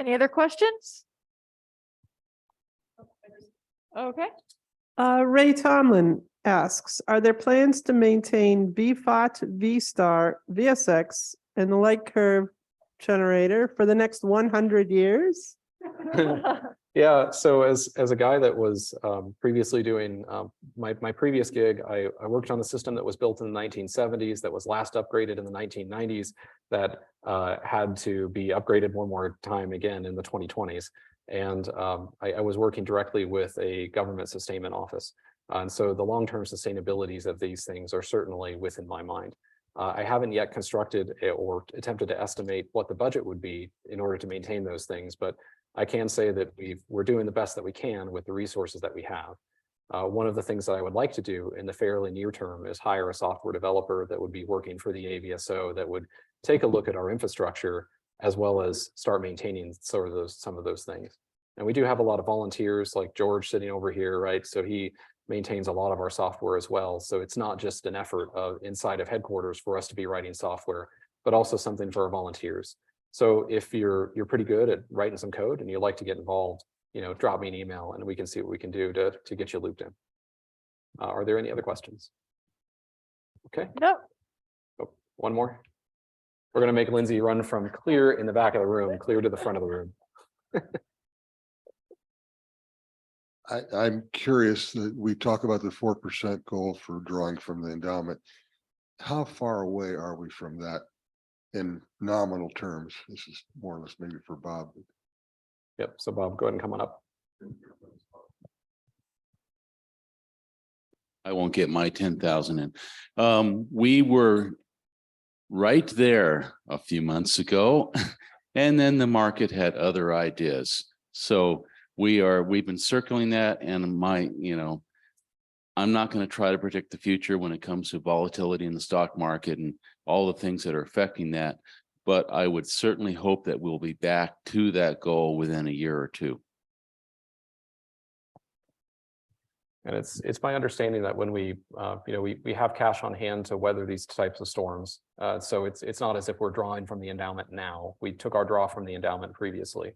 Any other questions? Okay. Ray Tomlin asks, are there plans to maintain VFOT, VStar, VSX, and the light curve generator for the next 100 years? Yeah, so as a guy that was previously doing my previous gig, I worked on a system that was built in the 1970s that was last upgraded in the 1990s that had to be upgraded one more time again in the 2020s. And I was working directly with a government sustainment office. And so the long-term sustainabilities of these things are certainly within my mind. I haven't yet constructed or attempted to estimate what the budget would be in order to maintain those things, but I can say that we're doing the best that we can with the resources that we have. One of the things that I would like to do in the fairly near term is hire a software developer that would be working for the AVSO that would take a look at our infrastructure as well as start maintaining sort of some of those things. And we do have a lot of volunteers like George sitting over here, right? So he maintains a lot of our software as well. So it's not just an effort inside of headquarters for us to be writing software, but also something for our volunteers. So if you're pretty good at writing some code and you'd like to get involved, you know, drop me an email and we can see what we can do to get you looped in. Are there any other questions? Okay. No. Oh, one more. We're going to make Lindsay run from clear in the back of the room, clear to the front of the room. I'm curious that we talk about the 4% goal for drawing from the endowment. How far away are we from that in nominal terms? This is more or less maybe for Bob. Yep. So Bob, go ahead and come on up. I won't get my 10,000 in. We were right there a few months ago, and then the market had other ideas. So we've been circling that, and I'm not going to try to predict the future when it comes to volatility in the stock market and all the things that are affecting that. But I would certainly hope that we'll be back to that goal within a year or two. And it's my understanding that when we have cash on hand to weather these types of storms. So it's not as if we're drawing from the endowment now. We took our draw from the endowment previously.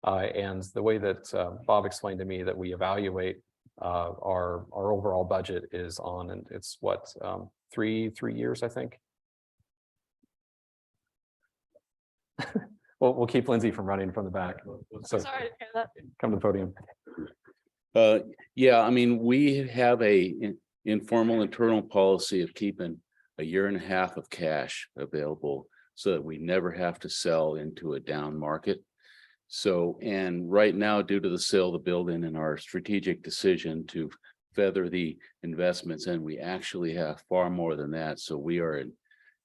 And the way that Bob explained to me that we evaluate our overall budget is on, and it's what, 3 years, I think. We'll keep Lindsay from running from the back. So Sorry to hear that. come to the podium. Yeah, I mean, we have a informal internal policy of keeping 1.5 years of cash available so that we never have to sell into a down market. So, and right now, due to the sale of the building and our strategic decision to feather the investments in, we actually have far more than that. So we are in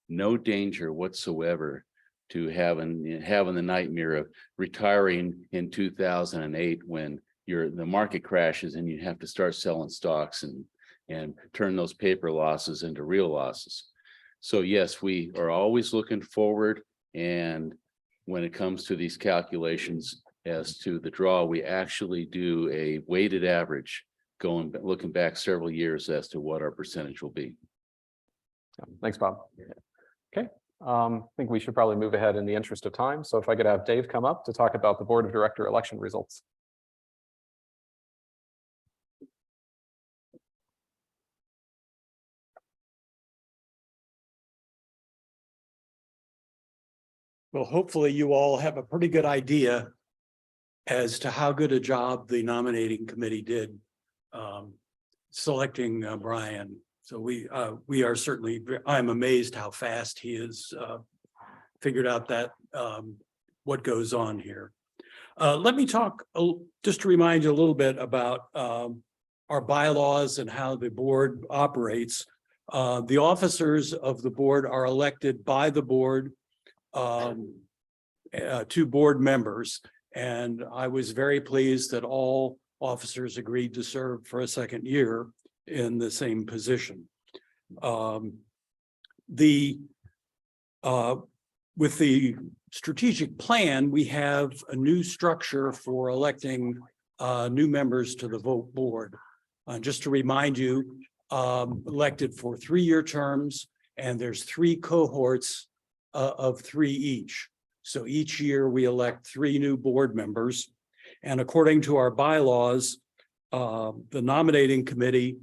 no danger whatsoever to having the nightmare of retiring in 2008 when the market crashes and you have to start selling stocks and turn those paper losses into real losses. So yes, we are always looking forward, and when it comes to these calculations as to the draw, we actually do a weighted average looking back several years as to what our percentage will be. Thanks, Bob. Okay, I think we should probably move ahead in the interest of time. So if I could have Dave come up to talk about the Board of Director election results. Well, hopefully you all have a pretty good idea as to how good a job the nominating committee did selecting Brian. So we are certainly, I'm amazed how fast he has figured out that what goes on here. Let me talk just to remind you a little bit about our bylaws and how the board operates. The officers of the board are elected by the board to board members. And I was very pleased that all officers agreed to serve for a second year in the same position. With the strategic plan, we have a new structure for electing new members to the board. Just to remind you, elected for 3-year terms, and there's 3 cohorts of 3 each. So each year we elect 3 new board members. And according to our bylaws, the nominating committee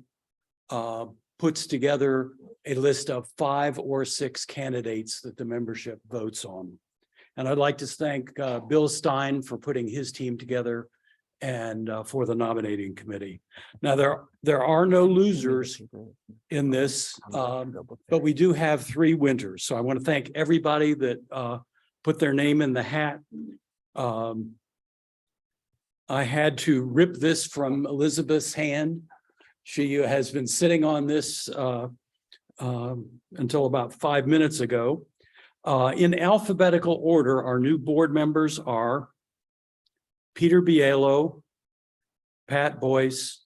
puts together a list of 5 or 6 candidates that the membership votes on. And I'd like to thank Bill Stein for putting his team together and for the nominating committee. Now, there are no losers in this, but we do have 3 winners. So I want to thank everybody that put their name in the hat. I had to rip this from Elizabeth's hand. She has been sitting on this until about 5 minutes ago. In alphabetical order, our new board members are Peter Bielo, Pat Boyce,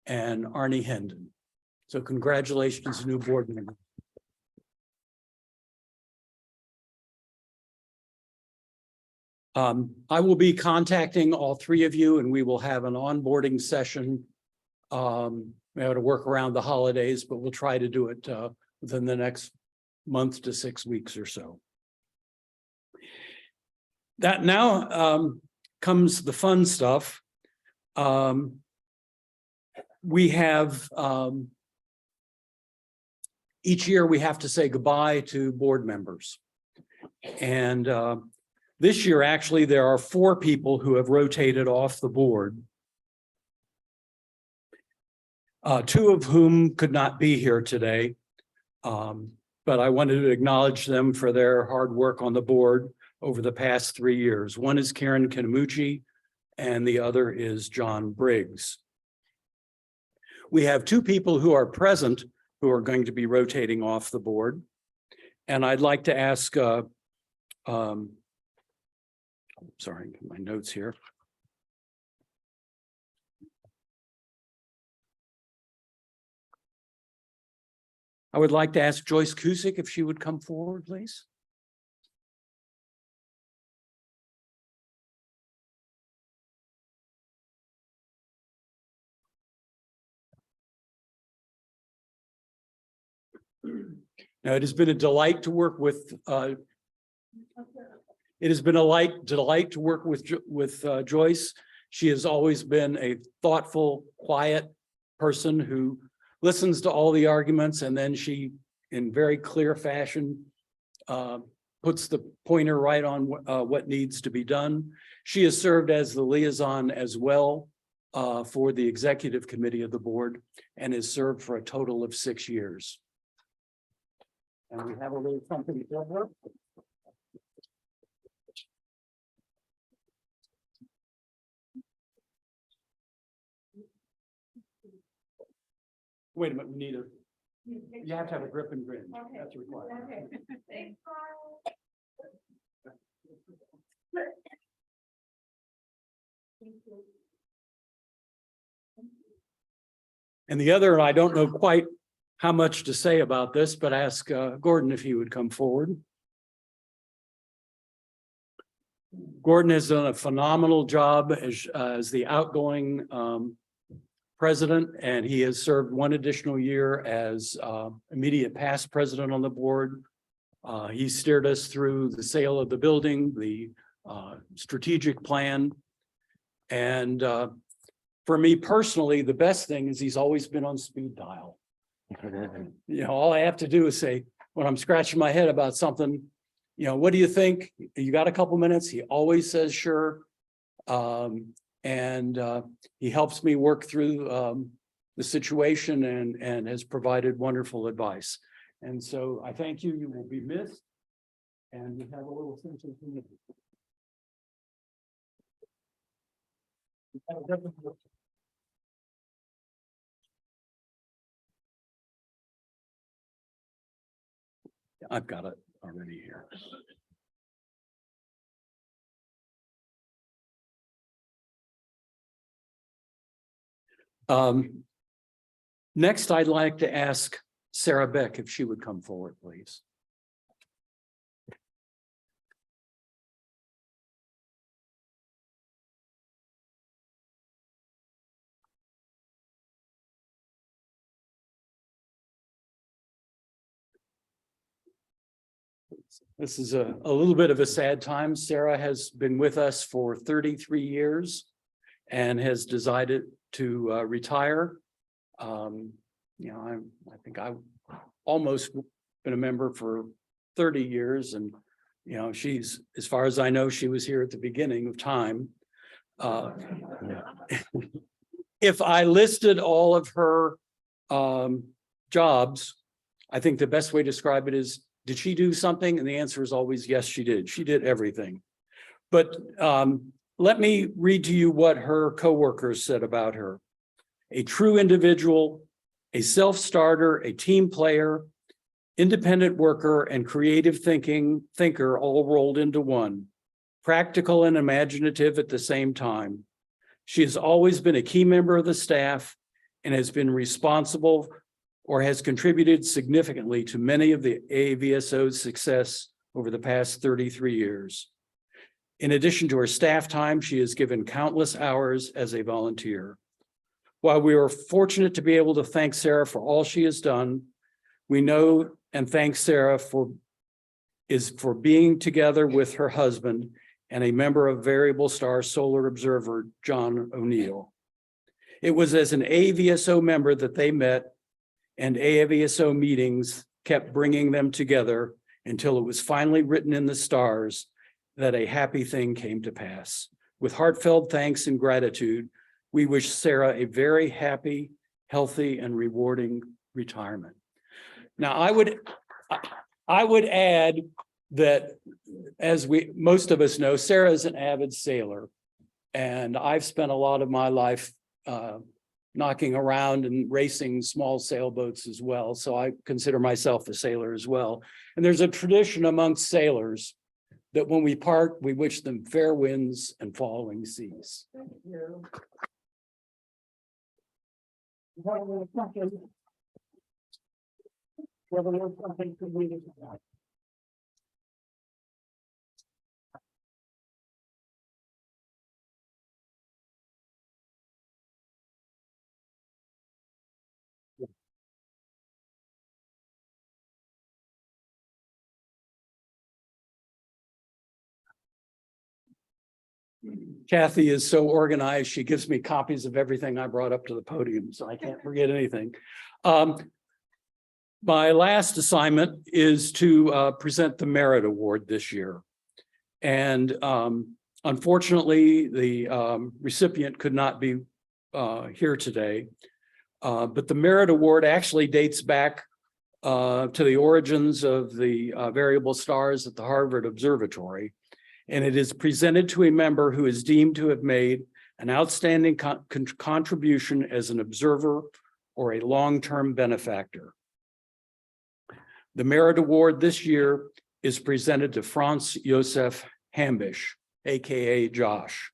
and Arnie Hendon. So congratulations, new board member. I will be contacting all 3 of you, and we will have an onboarding session. We have to work around the holidays, but we'll try to do it within the next month to 6 weeks or so. That now comes the fun stuff. We have each year we have to say goodbye to board members. And this year, actually, there are 4 people who have rotated off the board. 2 of whom could not be here today. But I wanted to acknowledge them for their hard work on the board over the past 3 years. One is Karen Kanamuchi, and the other is John Briggs. We have 2 people who are present who are going to be rotating off the board. And I'd like to ask, sorry, get my notes here. I would like to ask Joyce Cusick if she would come forward, please. Now, it has been a delight to work with Joyce. She has always been a thoughtful, quiet person who listens to all the arguments, and then she, in very clear fashion, puts the pointer right on what needs to be done. She has served as the liaison as well for the executive committee of the board, and has served for a total of 6 years. And we have a little something for her. Wait a minute, we need a, you have to have a grip and grin. That's required. Okay. And the other, I don't know quite how much to say about this, but ask Gordon if he would come forward. Gordon has done a phenomenal job as the outgoing president, and he has served one additional year as immediate past president on the board. He steered us through the sale of the building, the strategic plan. And for me personally, the best thing is he's always been on speed dial. You know, all I have to do is say, when I'm scratching my head about something, you know, what do you think? You got a couple minutes? He always says, sure. He helps me work through the situation and has provided wonderful advice. And so I thank you. You will be missed. And we have a little sense of community. I've got it already here. Next, I'd like to ask Sarah Beck if she would come forward, please. This is a little bit of a sad time. Sarah has been with us for 33 years and has decided to retire. You know, I think I've almost been a member for 30 years, and you know, she's, as far as I know, she was here at the beginning of time. If I listed all of her jobs, I think the best way to describe it is, did she do something? And the answer is always yes, she did. She did everything. But let me read to you what her coworkers said about her. A true individual, a self-starter, a team player, independent worker, and creative thinker all rolled into one. Practical and imaginative at the same time. She has always been a key member of the staff and has been responsible or has contributed significantly to many of the AVSO's success over the past 33 years. In addition to her staff time, she has given countless hours as a volunteer. While we are fortunate to be able to thank Sarah for all she has done, we know and thank Sarah for being together with her husband and a member of Variable Star Solar Observer, John O'Neill. It was as an AVSO member that they met, and AVSO meetings kept bringing them together until it was finally written in the stars that a happy thing came to pass. With heartfelt thanks and gratitude, we wish Sarah a very happy, healthy, and rewarding retirement. Now, I would add that, as most of us know, Sarah is an avid sailor, and I've spent a lot of my life knocking around and racing small sailboats as well. So I consider myself a sailor as well. And there's a tradition amongst sailors that when we part, we wish them fair winds and following seas. Thank you. Kathy is so organized. She gives me copies of everything I brought up to the podium, so I can't forget anything. My last assignment is to present the Merit Award this year. And unfortunately, the recipient could not be here today. But the Merit Award actually dates back to the origins of the variable stars at the Harvard Observatory. And it is presented to a member who is deemed to have made an outstanding contribution as an observer or a long-term benefactor. The Merit Award this year is presented to Franz Josef Hambisch, AKA Josh.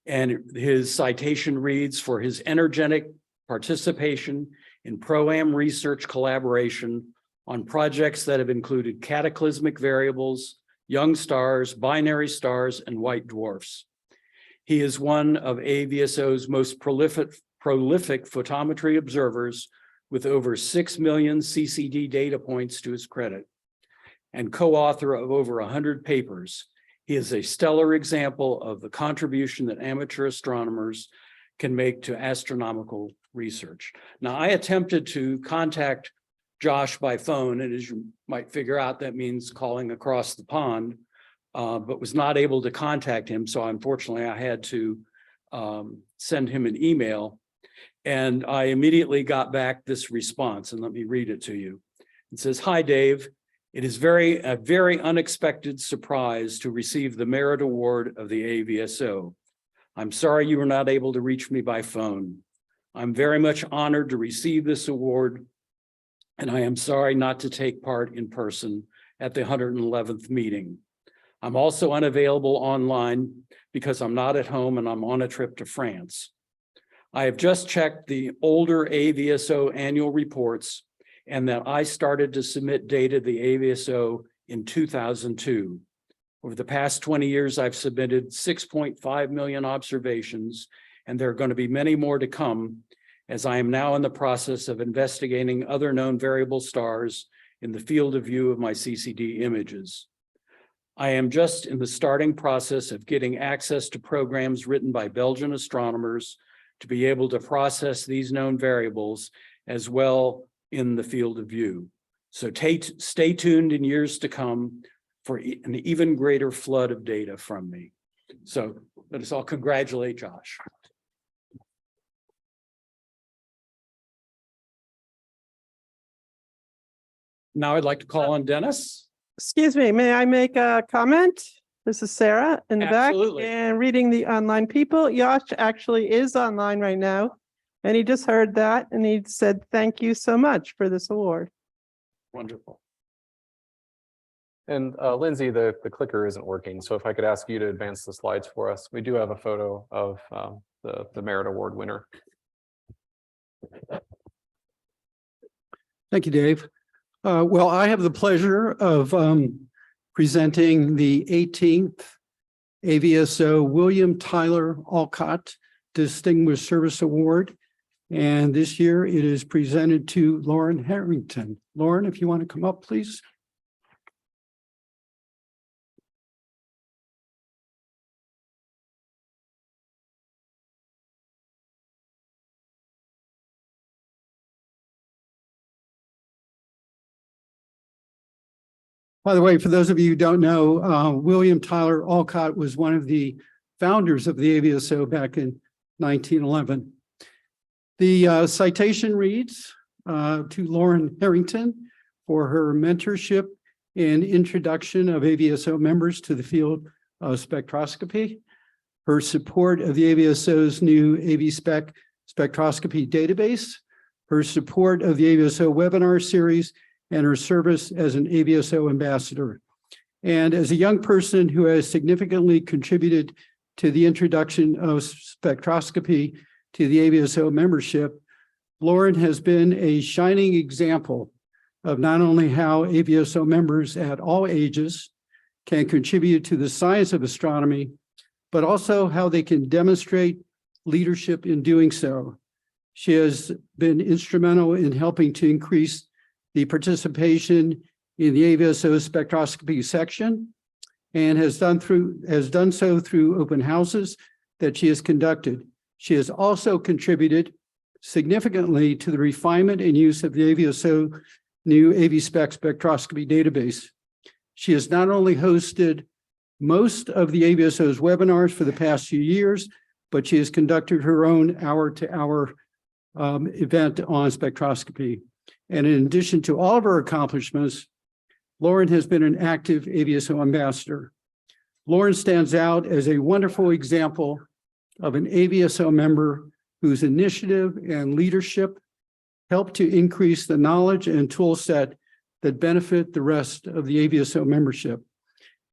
And his citation reads, for his energetic participation in pro-am research collaboration on projects that have included cataclysmic variables, young stars, binary stars, and white dwarfs. He is one of AVSO's most prolific photometry observers with over 6 million CCD data points to his credit, and co-author of over 100 papers. He is a stellar example of the contribution that amateur astronomers can make to astronomical research. Now, I attempted to contact Josh by phone, and as you might figure out, that means calling across the pond, but was not able to contact him. So unfortunately, I had to send him an email. And I immediately got back this response, and let me read it to you. It says, "Hi, Dave. It is a very unexpected surprise to receive the Merit Award of the AVSO. I'm sorry you were not able to reach me by phone. I'm very much honored to receive this award, and I am sorry not to take part in person at the 111th meeting. I'm also unavailable online because I'm not at home and I'm on a trip to France. I have just checked the older AVSO annual reports and that I started to submit data to the AVSO in 2002. Over the past 20 years, I've submitted 6.5 million observations, and there are going to be many more to come, as I am now in the process of investigating other known variable stars in the field of view of my CCD images. I am just in the starting process of getting access to programs written by Belgian astronomers to be able to process these known variables as well in the field of view. So stay tuned in years to come for an even greater flood of data from me." So let us all congratulate Josh. Now I'd like to call on Dennis. Excuse me, may I make a comment? This is Sarah in the back. Absolutely. And reading the online people, Yash actually is online right now. And he just heard that and he said, "Thank you so much for this award." Wonderful. And Lindsay, the clicker isn't working. So if I could ask you to advance the slides for us. We do have a photo of the Merit Award winner. Thank you, Dave. Well, I have the pleasure of presenting the 18th AVSO William Tyler Alcott Distinguished Service Award. And this year it is presented to Lauren Harrington. Lauren, if you want to come up, please. By the way, for those of you who don't know, William Tyler Alcott was one of the founders of the AVSO back in 1911. The citation reads to Lauren Harrington for her mentorship and introduction of AVSO members to the field of spectroscopy, her support of the AVSO's new AVSpec spectroscopy database, her support of the AVSO webinar series, and her service as an AVSO ambassador. And as a young person who has significantly contributed to the introduction of spectroscopy to the AVSO membership, Lauren has been a shining example of not only how AVSO members at all ages can contribute to the science of astronomy, but also how they can demonstrate leadership in doing so. She has been instrumental in helping to increase the participation in the AVSO spectroscopy section and has done so through open houses that she has conducted. She has also contributed significantly to the refinement and use of the AVSO new AVSpec spectroscopy database. She has not only hosted most of the AVSO's webinars for the past few years, but she has conducted her own hour-to-hour event on spectroscopy. And in addition to all of her accomplishments, Lauren has been an active AVSO ambassador. Lauren stands out as a wonderful example of an AVSO member whose initiative and leadership help to increase the knowledge and tool set that benefit the rest of the AVSO membership.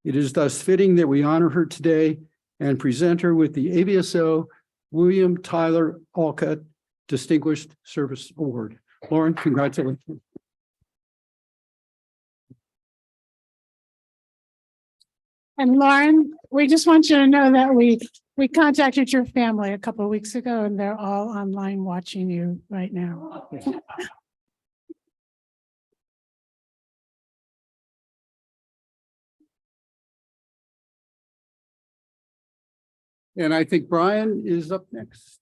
It is thus fitting that we honor her today and present her with the AVSO William Tyler Alcott Distinguished Service Award. Lauren, congratulations. And Lauren, we just want you to know that we contacted your family a couple of weeks ago and they're all online watching you right now. And I think Brian is up next.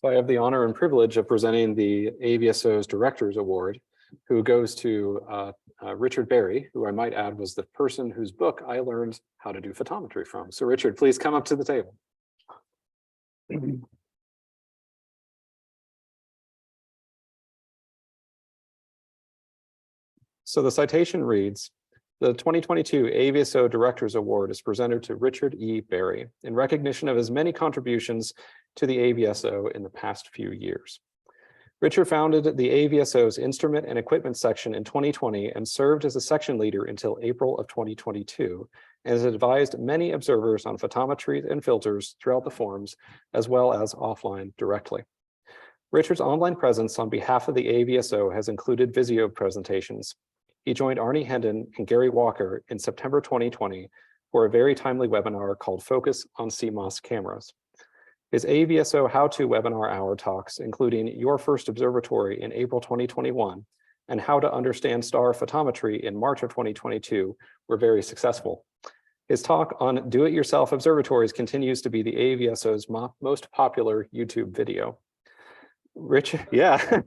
So I have the honor and privilege of presenting the AVSO's Directors Award, who goes to Richard Berry, who I might add was the person whose book I learned how to do photometry from. So Richard, please come up to the table. So the citation reads, the 2022 AVSO Directors Award is presented to Richard E. Berry in recognition of his many contributions to the AVSO in the past few years. Richard founded the AVSO's Instrument and Equipment section in 2020 and served as a section leader until April of 2022, and has advised many observers on photometry and filters throughout the forums, as well as offline directly. Richard's online presence on behalf of the AVSO has included Visio presentations. He joined Arnie Hendon and Gary Walker in September 2020 for a very timely webinar called Focus on CMOS Cameras. His AVSO How-To Webinar Hour talks, including Your First Observatory in April 2021 and How to Understand Star Photometry in March of 2022, were very successful. His talk on do-it-yourself observatories continues to be the AVSO's most popular YouTube video. Richard, yeah.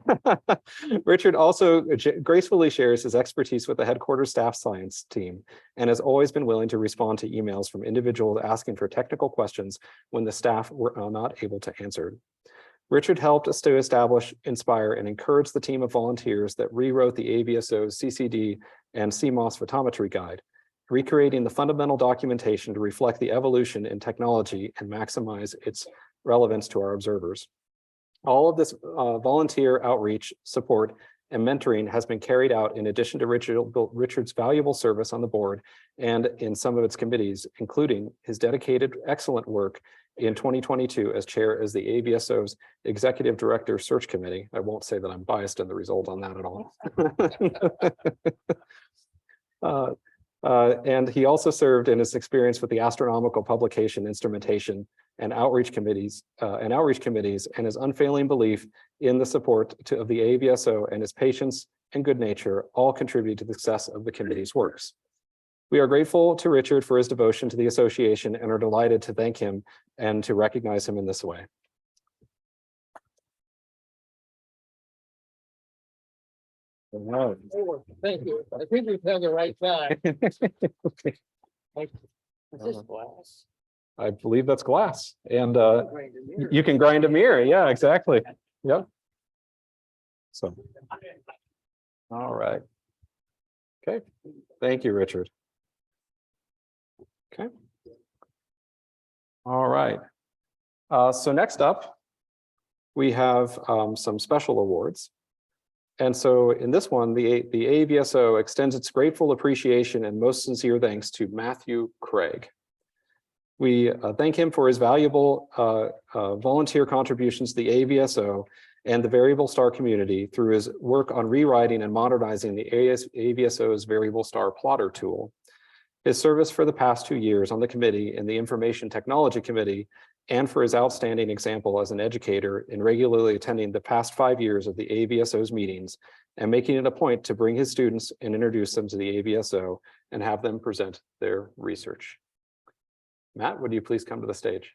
Richard also gracefully shares his expertise with the headquarters staff science team and has always been willing to respond to emails from individuals asking for technical questions when the staff were not able to answer. Richard helped us to establish, inspire, and encourage the team of volunteers that rewrote the AVSO's CCD and CMOS photometry guide, recreating the fundamental documentation to reflect the evolution in technology and maximize its relevance to our observers. All of this volunteer outreach, support, and mentoring has been carried out in addition to Richard's valuable service on the board and in some of its committees, including his dedicated, excellent work in 2022 as chair as the AVSO's Executive Director Search Committee. I won't say that I'm biased in the result on that at all. And he also served in his experience with the astronomical publication, instrumentation, and outreach committees, and his unfailing belief in the support of the AVSO and his patience and good nature all contribute to the success of the committee's works. We are grateful to Richard for his devotion to the association and are delighted to thank him and to recognize him in this way. Thank you. I think we've had the right time. Okay. Is this glass? I believe that's glass, and you can grind a mirror. Yeah, exactly. Yep. So, all right. Okay. Thank you, Richard. Okay. All right. So next up, we have some special awards. And so in this one, the AVSO extends its grateful appreciation and most sincere thanks to Matthew Craig. We thank him for his valuable volunteer contributions to the AVSO and the Variable Star community through his work on rewriting and modernizing the AVSO's Variable Star Plotter tool. His service for the past 2 years on the committee and the Information Technology Committee, and for his outstanding example as an educator in regularly attending the past 5 years of the AVSO's meetings and making it a point to bring his students and introduce them to the AVSO and have them present their research. Matt, would you please come to the stage?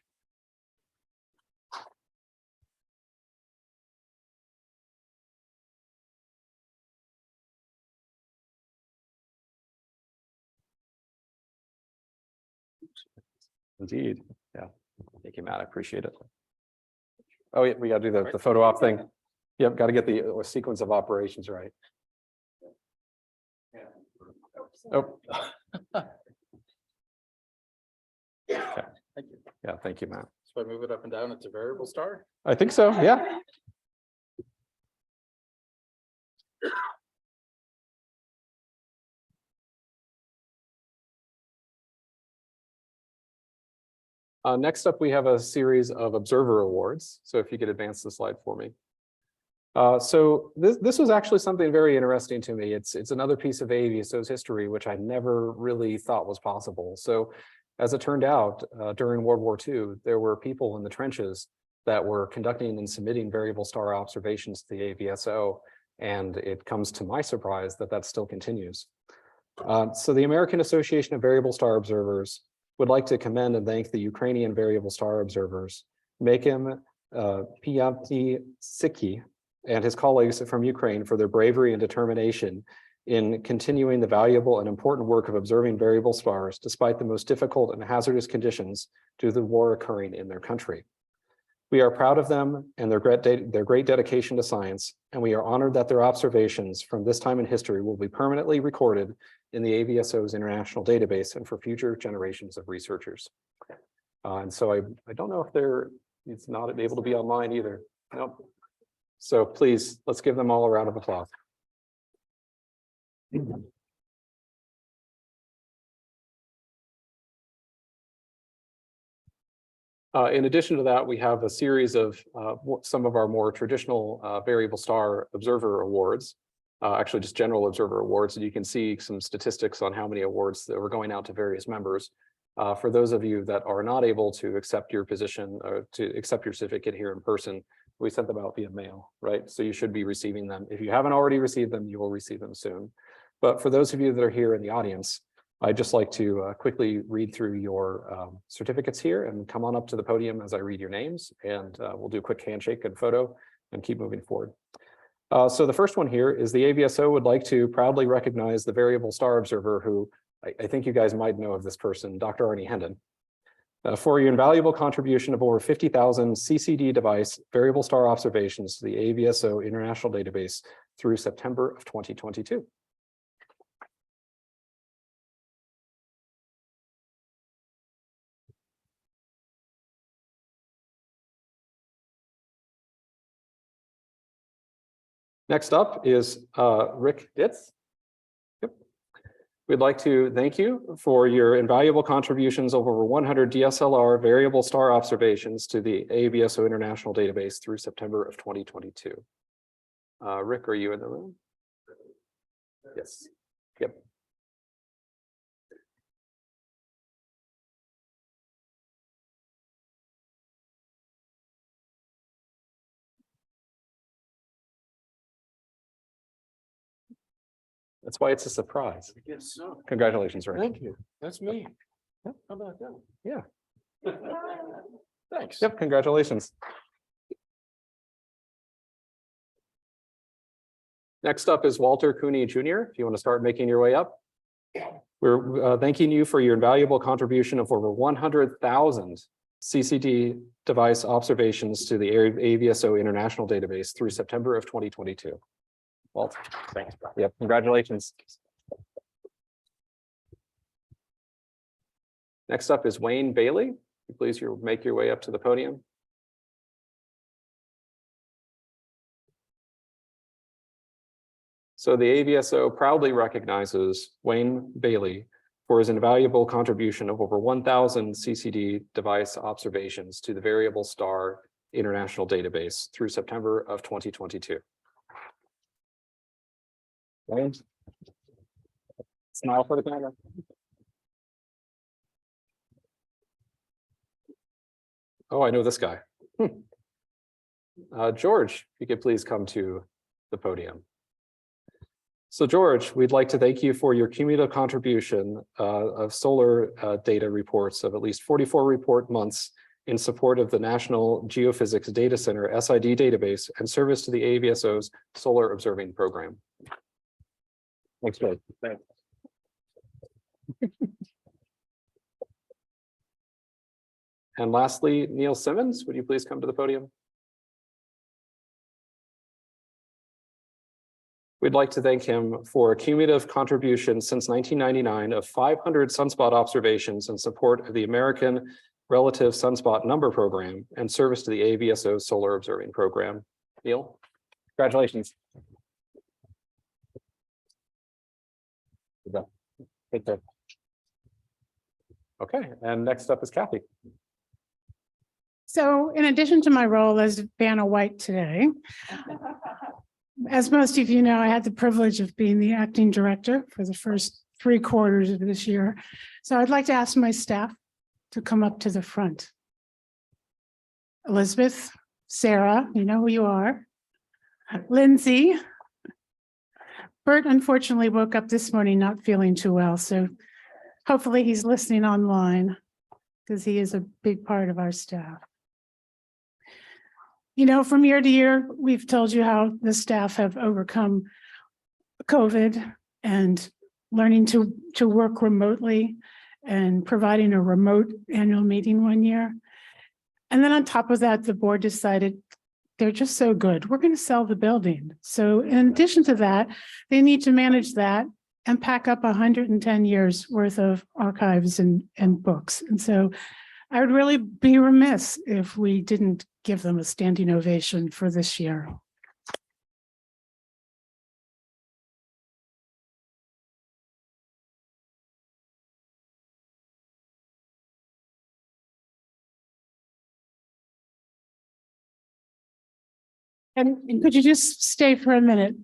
Indeed. Yeah. Thank you, Matt. I appreciate it. Oh, yeah, we got to do the photo op thing. Yep, got to get the sequence of operations right. Oh. Okay. Thank you. Yeah, thank you, Matt. So I move it up and down, it's a variable star? I think so, yeah. Next up, we have a series of observer awards. So if you could advance the slide for me. So this was actually something very interesting to me. It's another piece of AVSO's history, which I never really thought was possible. So as it turned out, during World War II, there were people in the trenches that were conducting and submitting variable star observations to the AVSO. And it comes to my surprise that that still continues. So the American Association of Variable Star Observers would like to commend and thank the Ukrainian variable star observers, Makim Piatytsky, and his colleagues from Ukraine for their bravery and determination in continuing the valuable and important work of observing variable stars despite the most difficult and hazardous conditions due to the war occurring in their country. We are proud of them and their great dedication to science, and we are honored that their observations from this time in history will be permanently recorded in the AVSO's international database and for future generations of researchers. And so I don't know if it's not able to be online either. Nope. So please, let's give them all a round of applause. In addition to that, we have a series of some of our more traditional variable star observer awards, actually just general observer awards, and you can see some statistics on how many awards that were going out to various members. For those of you that are not able to accept your position or to accept your certificate here in person, we sent them out via mail, right? So you should be receiving them. If you haven't already received them, you will receive them soon. But for those of you that are here in the audience, I'd just like to quickly read through your certificates here and come on up to the podium as I read your names, and we'll do a quick handshake and photo and keep moving forward. So the first one here is the AVSO would like to proudly recognize the variable star observer who I think you guys might know of this person, Dr. Arnie Hendon, for your invaluable contribution of over 50,000 CCD device variable star observations to the AVSO International Database through September of 2022. Next up is Rick Ditz. Yep. We'd like to thank you for your invaluable contributions of over 100 DSLR variable star observations to the AVSO International Database through September of 2022. Rick, are you in the room? Yes. Yep. That's why it's a surprise. I guess so. Congratulations, Rick. Thank you. That's me. How about that? Yeah. Thanks. Yep, congratulations. Next up is Walter Cooney Jr. If you want to start making your way up. We're thanking you for your invaluable contribution of over 100,000 CCD device observations to the AVSO International Database through September of 2022. Walt, thanks. Yep, congratulations. Next up is Wayne Bailey. Please make your way up to the podium. So the AVSO proudly recognizes Wayne Bailey for his invaluable contribution of over 1,000 CCD device observations to the Variable Star International Database through September of 2022. Wayne, smile for the camera. Oh, I know this guy. George, if you could please come to the podium. So George, we'd like to thank you for your cumulative contribution of solar data reports of at least 44 report months in support of the National Geophysics Data Center SID database and service to the AVSO's solar observing program. Thanks, George. Thanks. And lastly, Neil Simmons, would you please come to the podium? We'd like to thank him for a cumulative contribution since 1999 of 500 sunspot observations in support of the American Relative Sunspot Number Program and service to the AVSO Solar Observing Program. Neil, congratulations. Take care. Okay, and next up is Kathy. So in addition to my role as Vanna White today, as most of you know, I had the privilege of being the acting director for the first 3 quarters of this year. So I'd like to ask my staff to come up to the front. Elizabeth, Sarah, you know who you are. Lindsay. Bert unfortunately woke up this morning not feeling too well, so hopefully he's listening online because he is a big part of our staff. You know, from year to year, we've told you how the staff have overcome COVID and learning to work remotely and providing a remote annual meeting one year. And then on top of that, the board decided they're just so good. We're going to sell the building. So in addition to that, they need to manage that and pack up 110 years worth of archives and books. And so I would really be remiss if we didn't give them a standing ovation for this year. And could you just stay for a minute?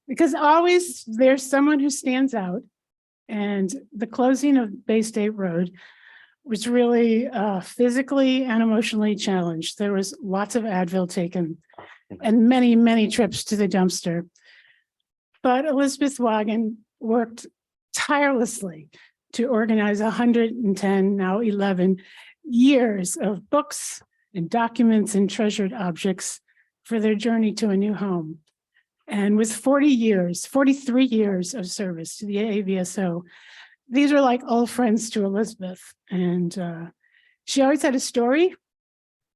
Because always there's someone who stands out. And the closing of Bay State Road was really physically and emotionally challenged. There was lots of Advil taken and many, many trips to the dumpster. But Elizabeth Wagon worked tirelessly to organize 110, now 11 years of books and documents and treasured objects for their journey to a new home. And with 43 years of service to the AVSO, these are like old friends to Elizabeth. And she always had a story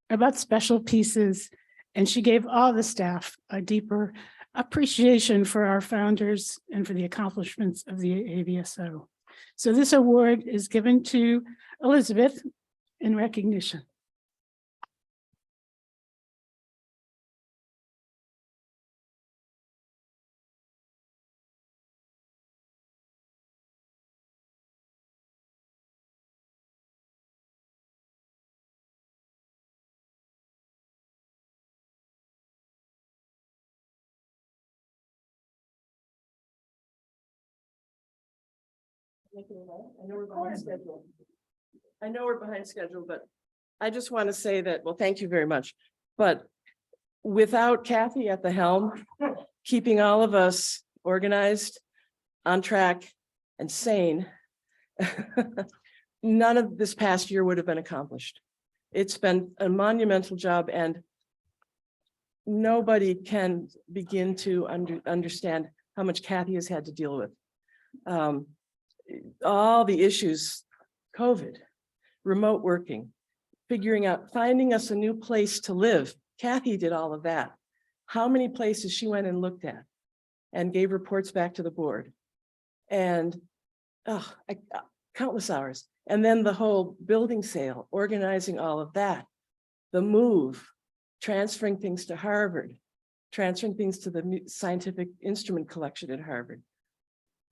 about special pieces, and she gave all the staff a deeper appreciation for our founders and for the accomplishments of the AVSO. So this award is given to Elizabeth in recognition. I know we're behind schedule. I know we're behind schedule, but I just want to say that, well, thank you very much. But without Kathy at the helm, keeping all of us organized, on track, and sane, none of this past year would have been accomplished. It's been a monumental job, and nobody can begin to understand how much Kathy has had to deal with. All the issues, COVID, remote working, figuring out, finding us a new place to live. Kathy did all of that. How many places she went and looked at and gave reports back to the board. And countless hours. And then the whole building sale, organizing all of that, the move, transferring things to Harvard, transferring things to the scientific instrument collection at Harvard.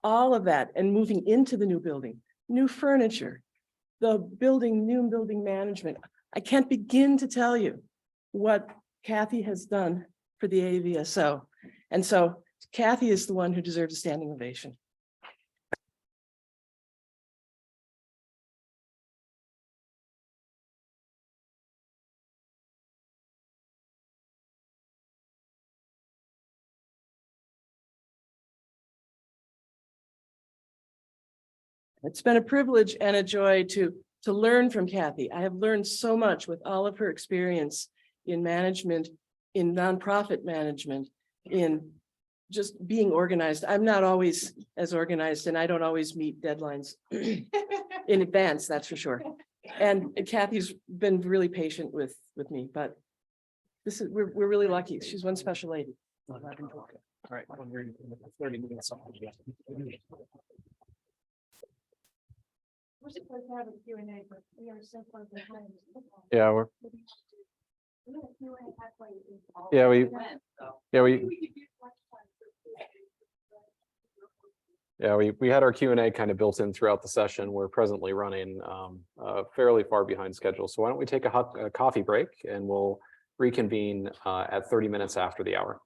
All of that, and moving into the new building, new furniture, the building, new building management. I can't begin to tell you what Kathy has done for the AVSO. And so Kathy is the one who deserves a standing ovation. It's been a privilege and a joy to learn from Kathy. I have learned so much with all of her experience in management, in nonprofit management, in just being organized. I'm not always as organized, and I don't always meet deadlines in advance, that's for sure. And Kathy's been really patient with me, but this is we're really lucky. She's one special lady. All right. 30 minutes. We're supposed to have a Q&A, but we are so far behind. Yeah, we Yeah, we had our Q&A kind of built in throughout the session. We're presently running fairly far behind schedule. So why don't we take a coffee break and we'll reconvene at 30 minutes after the hour.